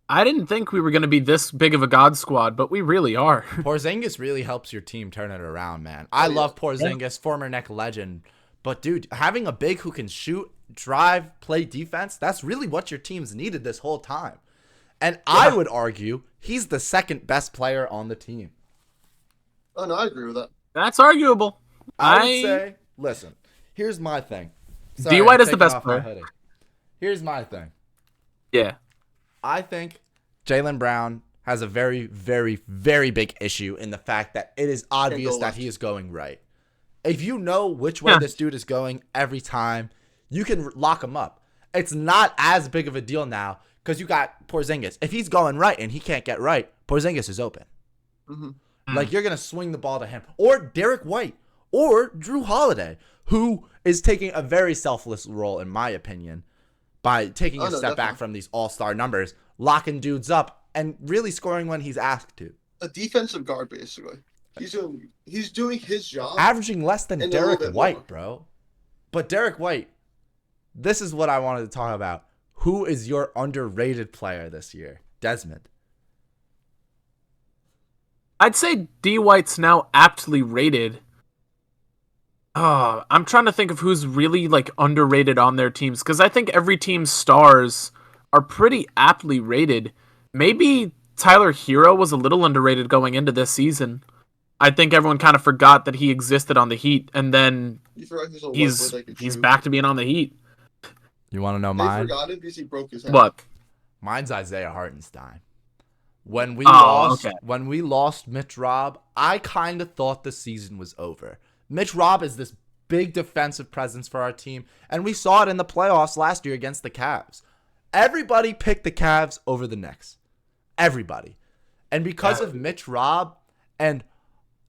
I didn't think we were going to be this big of a god squad, but we really are. Porzingis really helps your team turn it around, man. I love Porzingis, former Knick legend. But, dude, having a big who can shoot, drive, play defense, that's really what your team's needed this whole time. And I would argue he's the second best player on the team. Oh, no, I agree with that. That's arguable. I would say, listen, here's my thing. D. White is the best player. Here's my thing. Yeah. I think Jaylen Brown has a very, very, very big issue in the fact that it is obvious that he is going right. If you know which way this dude is going every time, you can lock him up. It's not as big of a deal now because you got Porzingis. If he's going right and he can't get right, Porzingis is open. Mm-hmm. Like, you're going to swing the ball to him. Or Derek White. Or Drew Holiday, who is taking a very selfless role, in my opinion, by taking a step back from these all-star numbers, locking dudes up, and really scoring when he's asked to. A defensive guard, basically. He's doing his job. Averaging less than Derek White, bro. But Derek White, this is what I wanted to talk about. Who is your underrated player this year? Desmond. I'd say D. White's now aptly rated. I'm trying to think of who's really like underrated on their teams because I think every team's stars are pretty aptly rated. Maybe Tyler Hero was a little underrated going into this season. I think everyone kind of forgot that he existed on the Heat, and then he's back to being on the Heat. You want to know mine? They forgot him because he broke his head. What? Mine's Isaiah Hartenstein. When we lost Mitch Robb, I kind of thought the season was over. Mitch Robb is this big defensive presence for our team, and we saw it in the playoffs last year against the Cavs. Everybody picked the Cavs over the Knicks. Everybody. And because of Mitch Robb and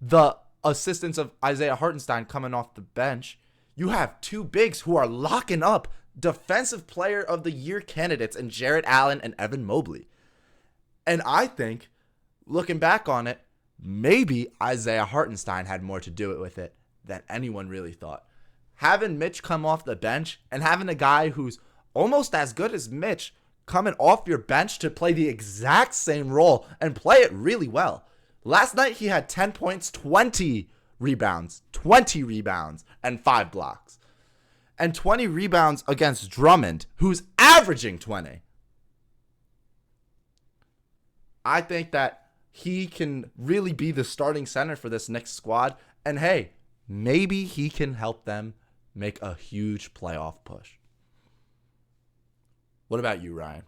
the assistance of Isaiah Hartenstein coming off the bench, you have two bigs who are locking up Defensive Player of the Year candidates in Jarrett Allen and Evan Mobley. And I think, looking back on it, maybe Isaiah Hartenstein had more to do with it than anyone really thought. Having Mitch come off the bench and having a guy who's almost as good as Mitch coming off your bench to play the exact same role and play it really well. Last night he had 10 points, 20 rebounds, and 5 blocks. And 20 rebounds against Drummond, who's averaging 20. I think that he can really be the starting center for this Knicks squad. And hey, maybe he can help them make a huge playoff push. What about you, Ryan?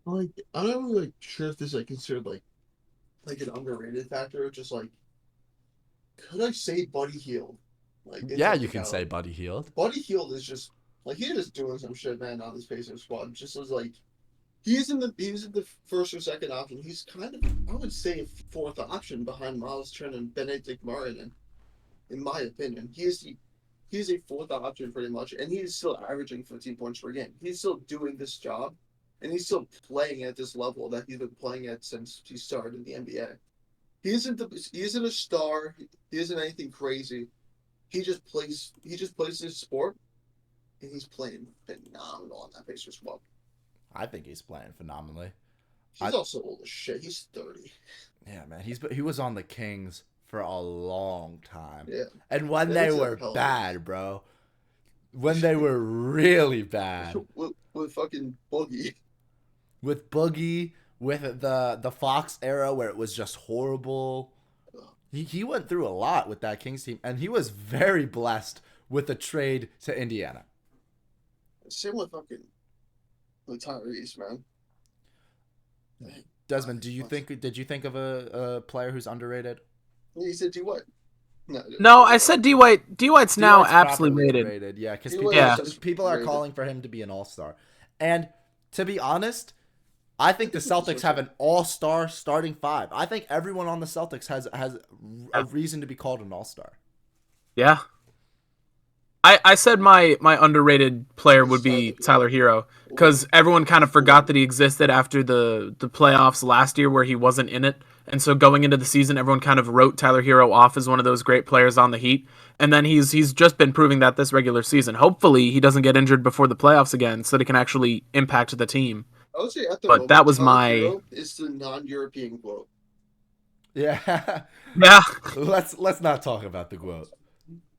Like, I'm not really sure if this is considered like an underrated factor. Just like, could I say Buddy Hield? Yeah, you can say Buddy Hield. Buddy Hield is just like he's just doing some shit, man, on this Pacers squad. Just as like he's in the first or second option. He's kind of, I would say, a fourth option behind Miles Turner and Benedict Martin. In my opinion, he's a fourth option pretty much, and he's still averaging 15 points per game. He's still doing this job, and he's still playing at this level that he's been playing at since he started in the NBA. He isn't a star. He isn't anything crazy. He just plays his sport, and he's playing phenomenal on that Pacers squad. I think he's playing phenomenally. He's also old as shit. He's 30. Yeah, man. He was on the Kings for a long time. Yeah. And when they were bad, bro. When they were really bad. With fucking Boogie. With Boogie, with the Fox era where it was just horrible. He went through a lot with that Kings team, and he was very blessed with the trade to Indiana. Same with Tyrese, man. Desmond, did you think of a player who's underrated? You said D White. No, I said D White. D White's now absolutely rated. Yeah, because people are rated. calling for him to be an all-star. And to be honest, I think the Celtics have an all-star starting five. I think everyone on the Celtics has a reason to be called an all-star. Yeah. I said my underrated player would be Tyler Hero because everyone kind of forgot that he existed after the playoffs last year where he wasn't in it. And so going into the season, everyone kind of wrote Tyler Hero off as one of those great players on the Heat. And then he's just been proving that this regular season. Hopefully he doesn't get injured before the playoffs again so that he can actually impact the team. I would say at the but moment, that was Tyler Hero is the non-European quote. Yeah. Yeah. Let's not talk about the quote.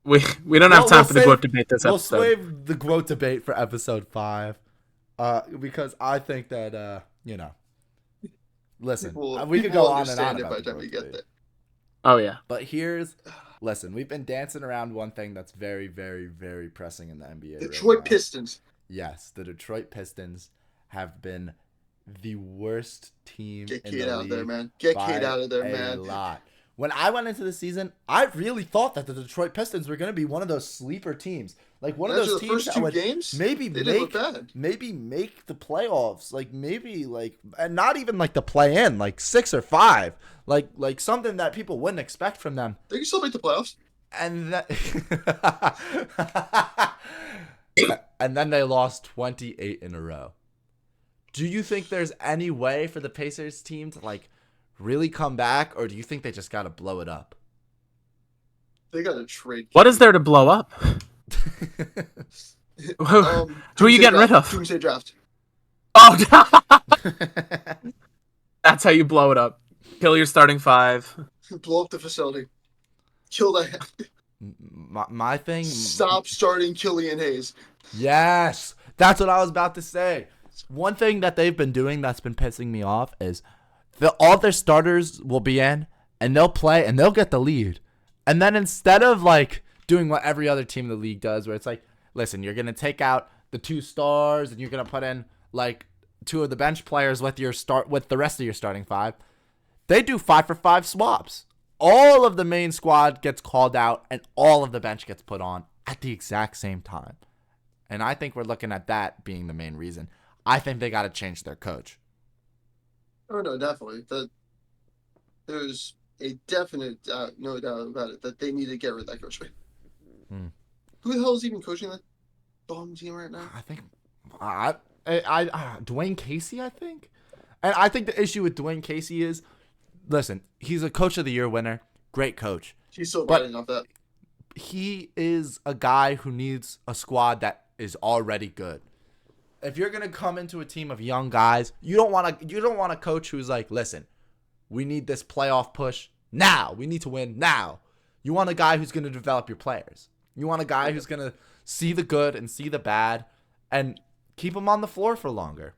We don't have time for the GOAT debate this episode. We'll save the GOAT debate for episode 5, because I think that listen, we could go on and on about the GOAT debate. Oh yeah, but listen, we've been dancing around one thing that's very, very, very pressing in the NBA. Detroit Pistons. Yes, the Detroit Pistons have been the worst team in the league. Get Cade out of there, man. Get Cade out of there, man. A lot. When I went into the season, I really thought that the Detroit Pistons were going to be one of those sleeper teams. Like one of those teams that would maybe make the playoffs. Like maybe and not even like the play in, like 6 or 5. Like something that people wouldn't expect from them. They can still make the playoffs. And that and then they lost 28 in a row. Do you think there's any way for the Pacers team to really come back, or do you think they just got to blow it up? They got to trade. What is there to blow up? Who are you getting rid of? Tuesday draft. Oh, that's how you blow it up. Kill your starting 5. Blow up the facility. Kill the. My thing. Stop starting Killian Hayes. Yes, that's what I was about to say. One thing that they've been doing that's been pissing me off is all their starters will be in, and they'll play, and they'll get the lead. And then instead of, doing what every other team in the league does, where it's listen, you're going to take out the 2 stars, and you're going to put in, 2 of the bench players with the rest of your starting 5. They do 5-for-5 swaps. All of the main squad gets called out, and all of the bench gets put on at the exact same time. And I think we're looking at that being the main reason. I think they got to change their coach. Oh, no, definitely. There's a definite no doubt about it that they need to get rid of that coach. Who the hell is even coaching that bomb team right now? I think Dwayne Casey, I think. And I think the issue with Dwayne Casey is, listen, he's a Coach of the Year winner. Great coach. He's still biting off that. He is a guy who needs a squad that is already good. If you're gonna come into a team of young guys, you don't want a coach who's listen, we need this playoff push now. We need to win now. You want a guy who's gonna develop your players. You want a guy who's gonna see the good and see the bad, and keep them on the floor for longer.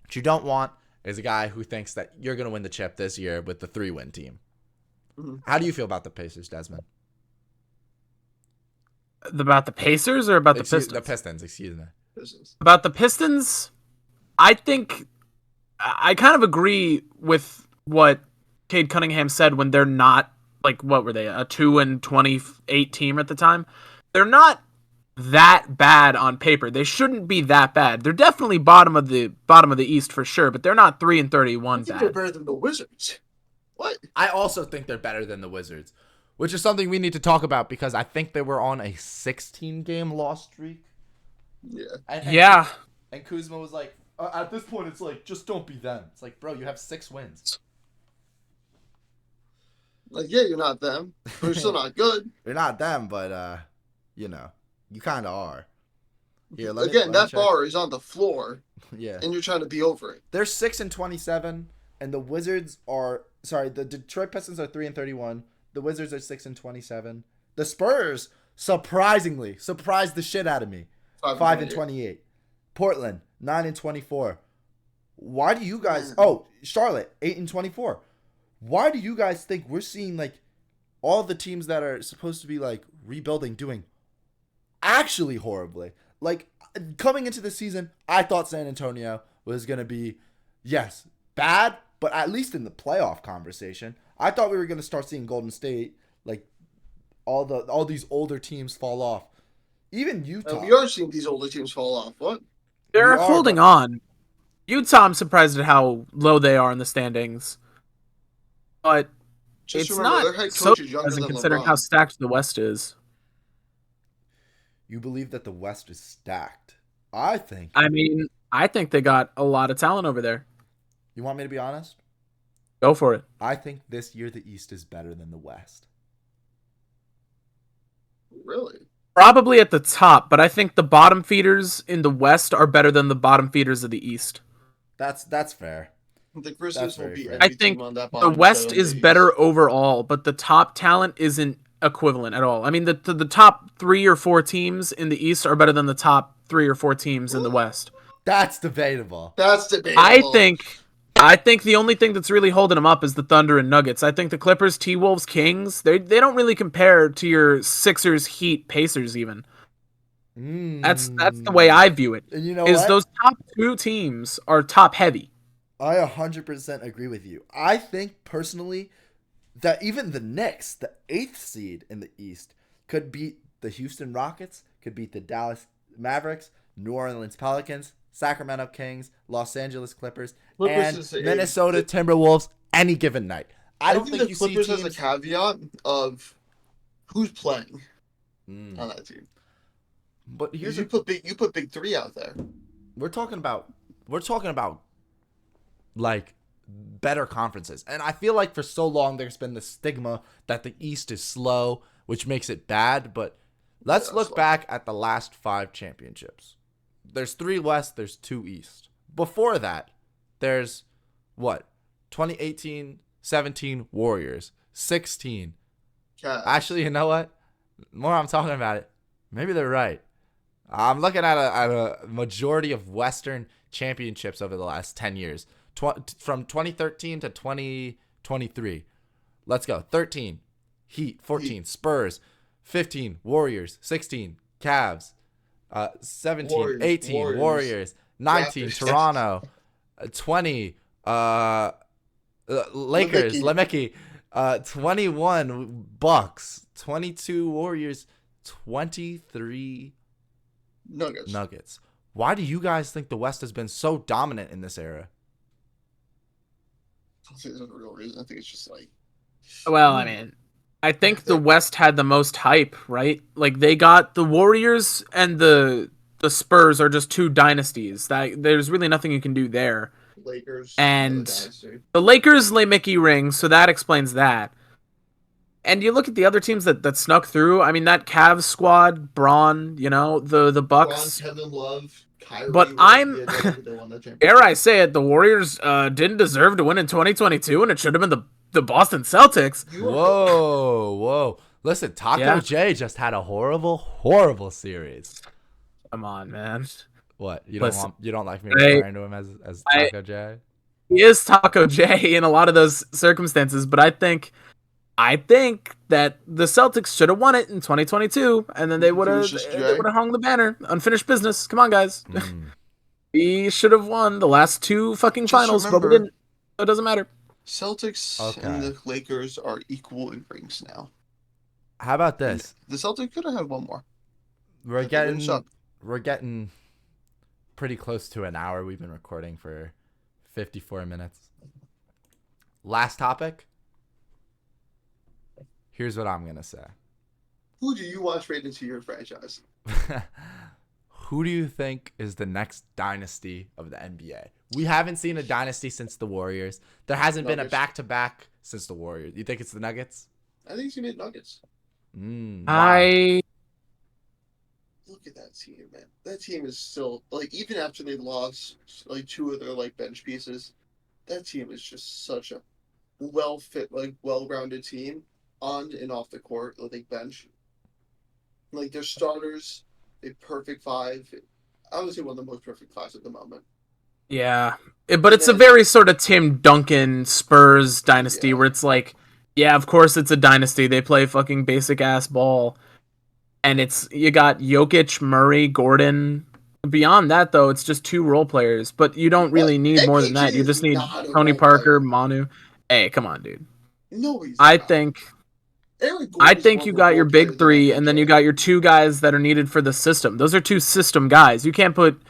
What you don't want is a guy who thinks that you're gonna win the chip this year with the 3-win team. Mm-hmm. How do you feel about the Pacers, Desmond? About the Pacers or about the Pistons? The Pistons, excuse me. About the Pistons, I think I kind of agree with what Cade Cunningham said when they're not, what were they, a 2-28 team at the time? They're not that bad on paper. They shouldn't be that bad. They're definitely bottom of the East for sure, but they're not 3-31 bad. They're better than the Wizards. What? I also think they're better than the Wizards, which is something we need to talk about because I think they were on a 16-game loss streak. Yeah. And Kuzma was like, at this point, it's just don't be them. It's bro, you have 6 wins. You're not them. But you're still not good. You're not them, but, you kind of are. Here, that bar is on the floor. Yeah. And you're trying to be over it. They're 6-27, and the Wizards are, the Detroit Pistons are 3-31. The Wizards are 6-27. The Spurs, surprised the shit out of me. 5-28. Portland 9-24. Why do you guys? Oh, Charlotte 8-24. Why do you guys think we're seeing all the teams that are supposed to be rebuilding doing actually horribly? Coming into the season, I thought San Antonio was gonna be, yes, bad, but at least in the playoff conversation. I thought we were going to start seeing Golden State, like all these older teams fall off. Even Utah. And we are seeing these older teams fall off. What? They're holding on. Utah, I'm surprised at how low they are in the standings. But Just it's remember, not their head so coach is younger surprising than considering LeBron. how stacked the West is. You believe that the West is stacked? I think. I mean, I think they got a lot of talent over there. You want me to be honest? Go for it. I think this year the East is better than the West. Really? Probably at the top, but I think the bottom feeders in the West are better than the bottom feeders of the East. That's fair. The Grizzlies will be fair. every I think team on that the bottom West side of is the better East. overall, but the top talent isn't equivalent at all. I mean, the top 3 or 4 teams in the East are better than the top 3 or 4 teams in the West. That's debatable. That's debatable. I think the only thing that's really holding them up is the Thunder and Nuggets. I think the Clippers, T-Wolves, Kings, they don't really compare to your Sixers, Heat, Pacers even. That's the way I view it. And you know is what? Those top 2 teams are top heavy. I 100% agree with you. I think personally that even the Knicks, the 8th seed in the East, could beat the Houston Rockets, could beat the Dallas Mavericks, New Orleans Pelicans, Sacramento Kings, Los Angeles Clippers, and Minnesota Timberwolves any given night. I don't think the Clippers has a caveat of who's playing on that team. But here's you put big 3 out there. We're talking about like better conferences. And I feel like for so long there's been the stigma that the East is slow, which makes it bad, but let's look back at the last 5 championships. There's 3 West, there's 2 East. Before that, there's what? 2018-17 Warriors, 16. Cavs. Actually, you know what? The more I'm talking about it, maybe they're right. I'm looking at a majority of Western championships over the last 10 years. From 2013 to 2023. Let's go. 13, Heat. 14, Spurs. 15, Warriors. 16, Cavs. 17, 18, Warriors. 19, Raptors. Toronto. 20, Lakers. Lemeki. 21, Bucks. 22, Warriors. 23, Nuggets. Why do you guys think the West has been so dominant in this era? I don't think there's a real reason. I think it's just like. Well, I mean, I think the West had the most hype, right? Like they got the Warriors and the Spurs are just 2 dynasties. That there's really nothing you can do there. Lakers and the Lakers lay Mickey rings, so that explains that. And you look at the other teams that snuck through. I mean, that Cavs squad, Braun, the Bucks. Braun, Kevin Love, Kyrie. But dare I say it, the Warriors didn't deserve to win in 2022, and it should have been the Boston Celtics. Whoa. Listen, Taco J just had a horrible series. Come on, man. What? You don't like me referring to him as Taco J? He is Taco J in a lot of those circumstances, but I think that the Celtics should have won it in 2022, and then they would have hung the banner. Unfinished business. Come on, guys. We should have won the last 2 fucking finals, but we didn't. So it doesn't matter. Celtics and the Lakers are equal in rings now. How about this? The Celtics could have had one more. We're getting pretty close to an hour. We've been recording for 54 minutes. Last topic. Here's what I'm going to say. Who do you want traded to your franchise? Who do you think is the next dynasty of the NBA? We haven't seen a dynasty since the Warriors. There hasn't been a back-to-back since the Warriors. You think it's the Nuggets? I think it's going to be Nuggets. Look at that team, man. That team is still, like, even after they lost, like, 2 of their, like, bench pieces, that team is just such a well-fit, like, well-rounded team. On and off the court, like bench. Like their starters, a perfect 5. I would say one of the most perfect 5s at the moment. Yeah. But it's a very sort of Tim Duncan Spurs dynasty where it's like, yeah, of course it's a dynasty. They play fucking basic ass ball. And you got Jokic, Murray, Gordon, Beyond that, though, it's just 2 role players, but you don't really need more than that. You just need Tony Parker, Manu. Hey, come on, dude. No, he's I not. think Aaron I Gordon's think more you of a got role your player big than 3, and then you MPJ. got your 2 guys that are needed for the system. Those are 2 system guys. You can't put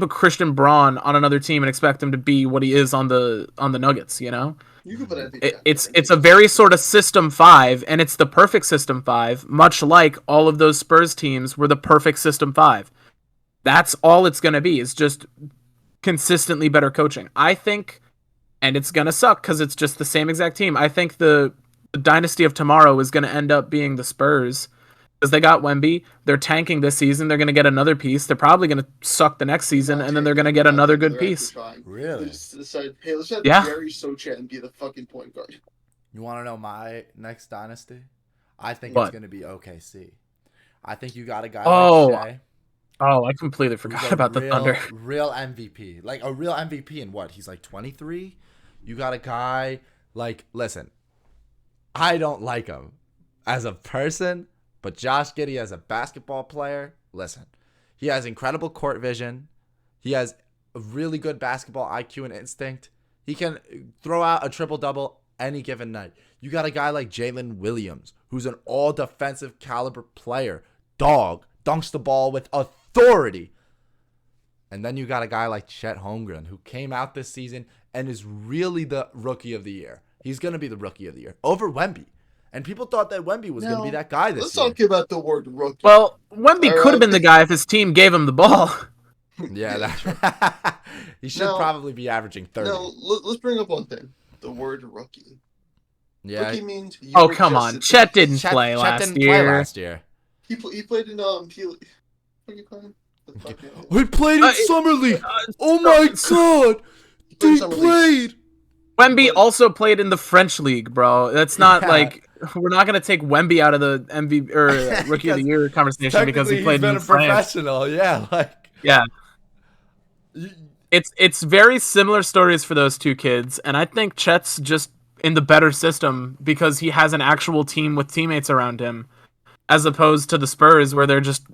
Christian Braun on another team and expect him to be what he is on the Nuggets. You know, You could put MPJ. it's a very sort of system 5, and it's the perfect system 5. Much like all of those Spurs teams were the perfect system 5. That's all it's gonna be. Is just consistently better coaching. I think, and it's gonna suck because it's just the same exact team. I think the dynasty of tomorrow is gonna end up being the Spurs because they got Wemby. They're tanking this season. They're gonna get another piece. They're probably gonna suck the next season, and then they're gonna get another good piece. Really? They just decided, hey, let's have Yeah. Jerry Sochan be the fucking point guard. You want to know my next dynasty? I think What? it's going to be OKC. I think you got a guy Oh, like Shea. Oh, I completely who's forgot a about the Thunder. Real MVP. Like a real MVP in what? He's like 23? You got a guy like, listen, I don't like him as a person, but Josh Giddey as a basketball player, listen, he has incredible court vision. He has a really good basketball IQ and instinct. He can throw out a triple-double any given night. You got a guy like Jalen Williams, who's an all-defensive caliber player. Dunks the ball with authority. And then you got a guy like Chet Holmgren, who came out this season and is really the rookie of the year. He's going to be the rookie of the year over Wemby. And people thought that Wemby was going to be that guy this Let's year. talk about the word rookie. Well, Wemby could have been the guy if his team gave him the ball. Yeah, he should probably be averaging 30. Now, let's bring up one thing. The word rookie. Yeah. Rookie means Oh, come on. Chet didn't play last year. He played in what are you playing? We played in Summer League. Oh my god. They played. Wemby also played in the French league, bro. That's not like we're not gonna take Wemby out of the MVP or Rookie of the Year conversation because he played in France. Professional. Yeah, yeah. It's very similar stories for those 2 kids, and I think Chet's just in the better system because he has an actual team with teammates around him, as opposed to the Spurs where they're just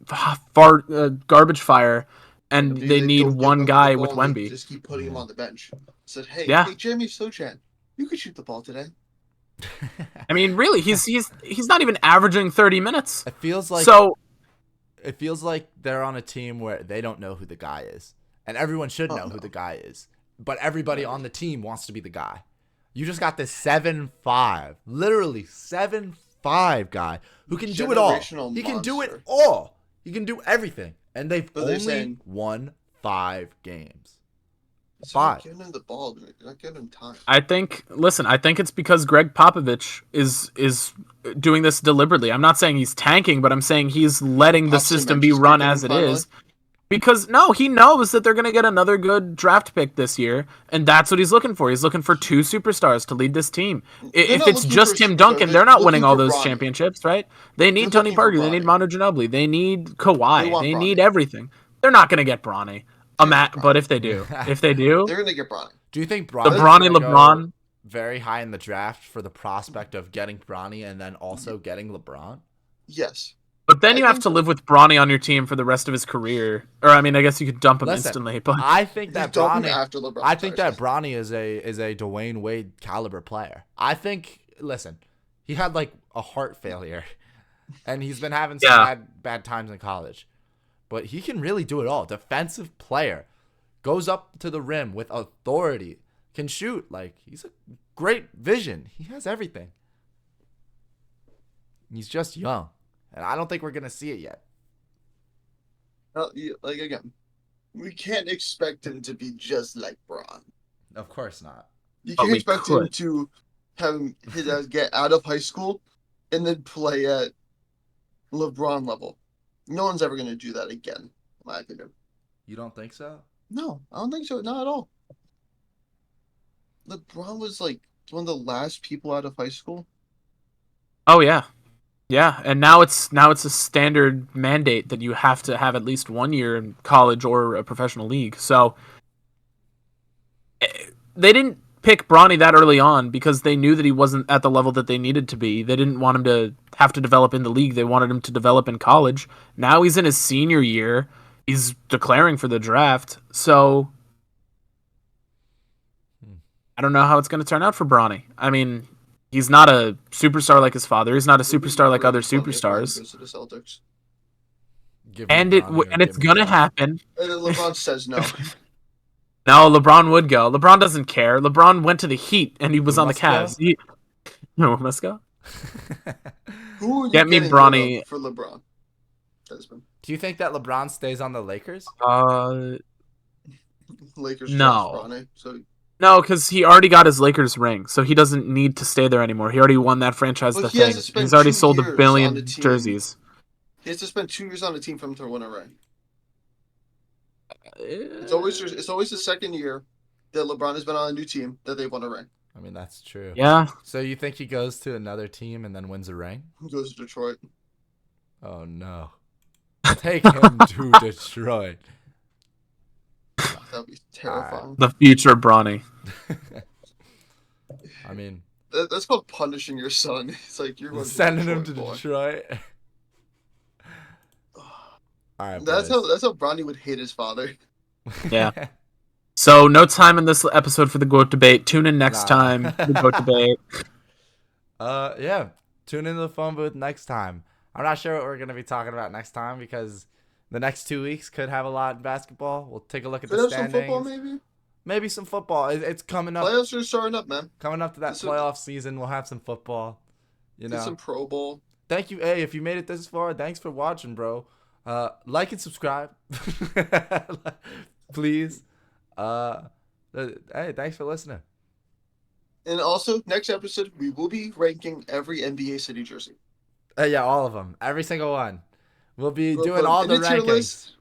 garbage fire, and they need one guy with Wemby. Just keep putting him on the bench. Said, hey, Jeremy Sochan, you could shoot the ball today. I mean, really, he's not even averaging 30 minutes. It feels like they're on a team where they don't know who the guy is, and everyone should know who the guy is. But everybody on the team wants to be the guy. You just got this 7'5", literally 7'5" guy who can do it all. He can do it all. He can do everything, and they've only won 5 games. They're not giving him the ball. They're not giving him time. I think it's because Greg Popovich is doing this deliberately. I'm not saying he's tanking, but I'm saying he's letting the system be run as it is. Because, he knows that they're going to get another good draft pick this year, and that's what he's looking for. He's looking for 2 superstars to lead this team. If it's just Tim Duncan, they're not winning all those championships, right? They need Tony Parker. They need Manu Ginobili. They need Kawhi. They need everything. They're not going to get Bronny. But if they do, they're going to get Bronny. Do you think Bronny LeBron very high in the draft for the prospect of getting Bronny and then also getting LeBron? Yes. But then you have to live with Bronny on your team for the rest of his career. Or I mean, I guess you could dump him instantly. But I think that Bronny is a Dwayne Wade caliber player. I think. Listen, he had like a heart failure, and he's been having some bad times in college. But he can really do it all. Defensive player, goes up to the rim with authority, can shoot. Like he's a great vision. He has everything. He's just young. And I don't think we're going to see it yet. Again, we can't expect him to be just like Bron. Of course not. You can't expect him to have his ass get out of high school and then play at LeBron level. No one's ever going to do that again, in my opinion. You don't think so? No, I don't think so. Not at all. LeBron was like one of the last people out of high school. Oh, yeah. Yeah, and now it's a standard mandate that you have to have at least 1 year in college or a professional league. So they didn't pick Bronny that early on because they knew that he wasn't at the level that they needed to be. They didn't want him to have to develop in the league. They wanted him to develop in college. Now he's in his senior year. He's declaring for the draft, so I don't know how it's going to turn out for Bronny. I mean, he's not a superstar like his father. He's not a superstar like other superstars. Goes to the Celtics. And it's going to happen. And then LeBron says no. No, LeBron would go. LeBron doesn't care. LeBron went to the Heat, and he was on the Cavs. No, must go. Who are you Get me getting Bronny for LeBron? Desmond. Do you think that LeBron stays on the Lakers? Lakers no. Bronny, so. No, because he already got his Lakers ring, so he doesn't need to stay there anymore. He already won that franchise the thing. He's already sold 1 billion jerseys. He has to spend 2 years on the team for him to win a ring. It's always the second year that LeBron has been on a new team that they won a ring. I mean, that's true. Yeah. So you think he goes to another team and then wins a ring? He goes to Detroit. Oh, no. Take him to Detroit. That'd be terrifying. The future Bronny. I mean, that's called punishing your son. It's like you're sending him to Detroit. All right, that's how Bronny would hate his father. Yeah. So no time in this episode for the GOAT debate. Tune in next time for the GOAT debate. Yeah. Tune into the phone booth next time. I'm not sure what we're gonna be talking about next time because the next 2 weeks could have a lot in basketball. We'll take a look at the standings. Some football, maybe. Maybe some football. It's coming up. Playoffs are starting up, man. Coming up to that playoff season, we'll have some football. Some Pro Bowl. Thank you. Hey, if you made it this far, thanks for watching, bro. Like and subscribe, please. Hey, thanks for listening. And also, next episode, we will be ranking every NBA city jersey. Yeah, all of them. Every single one. We'll be doing all the rankings.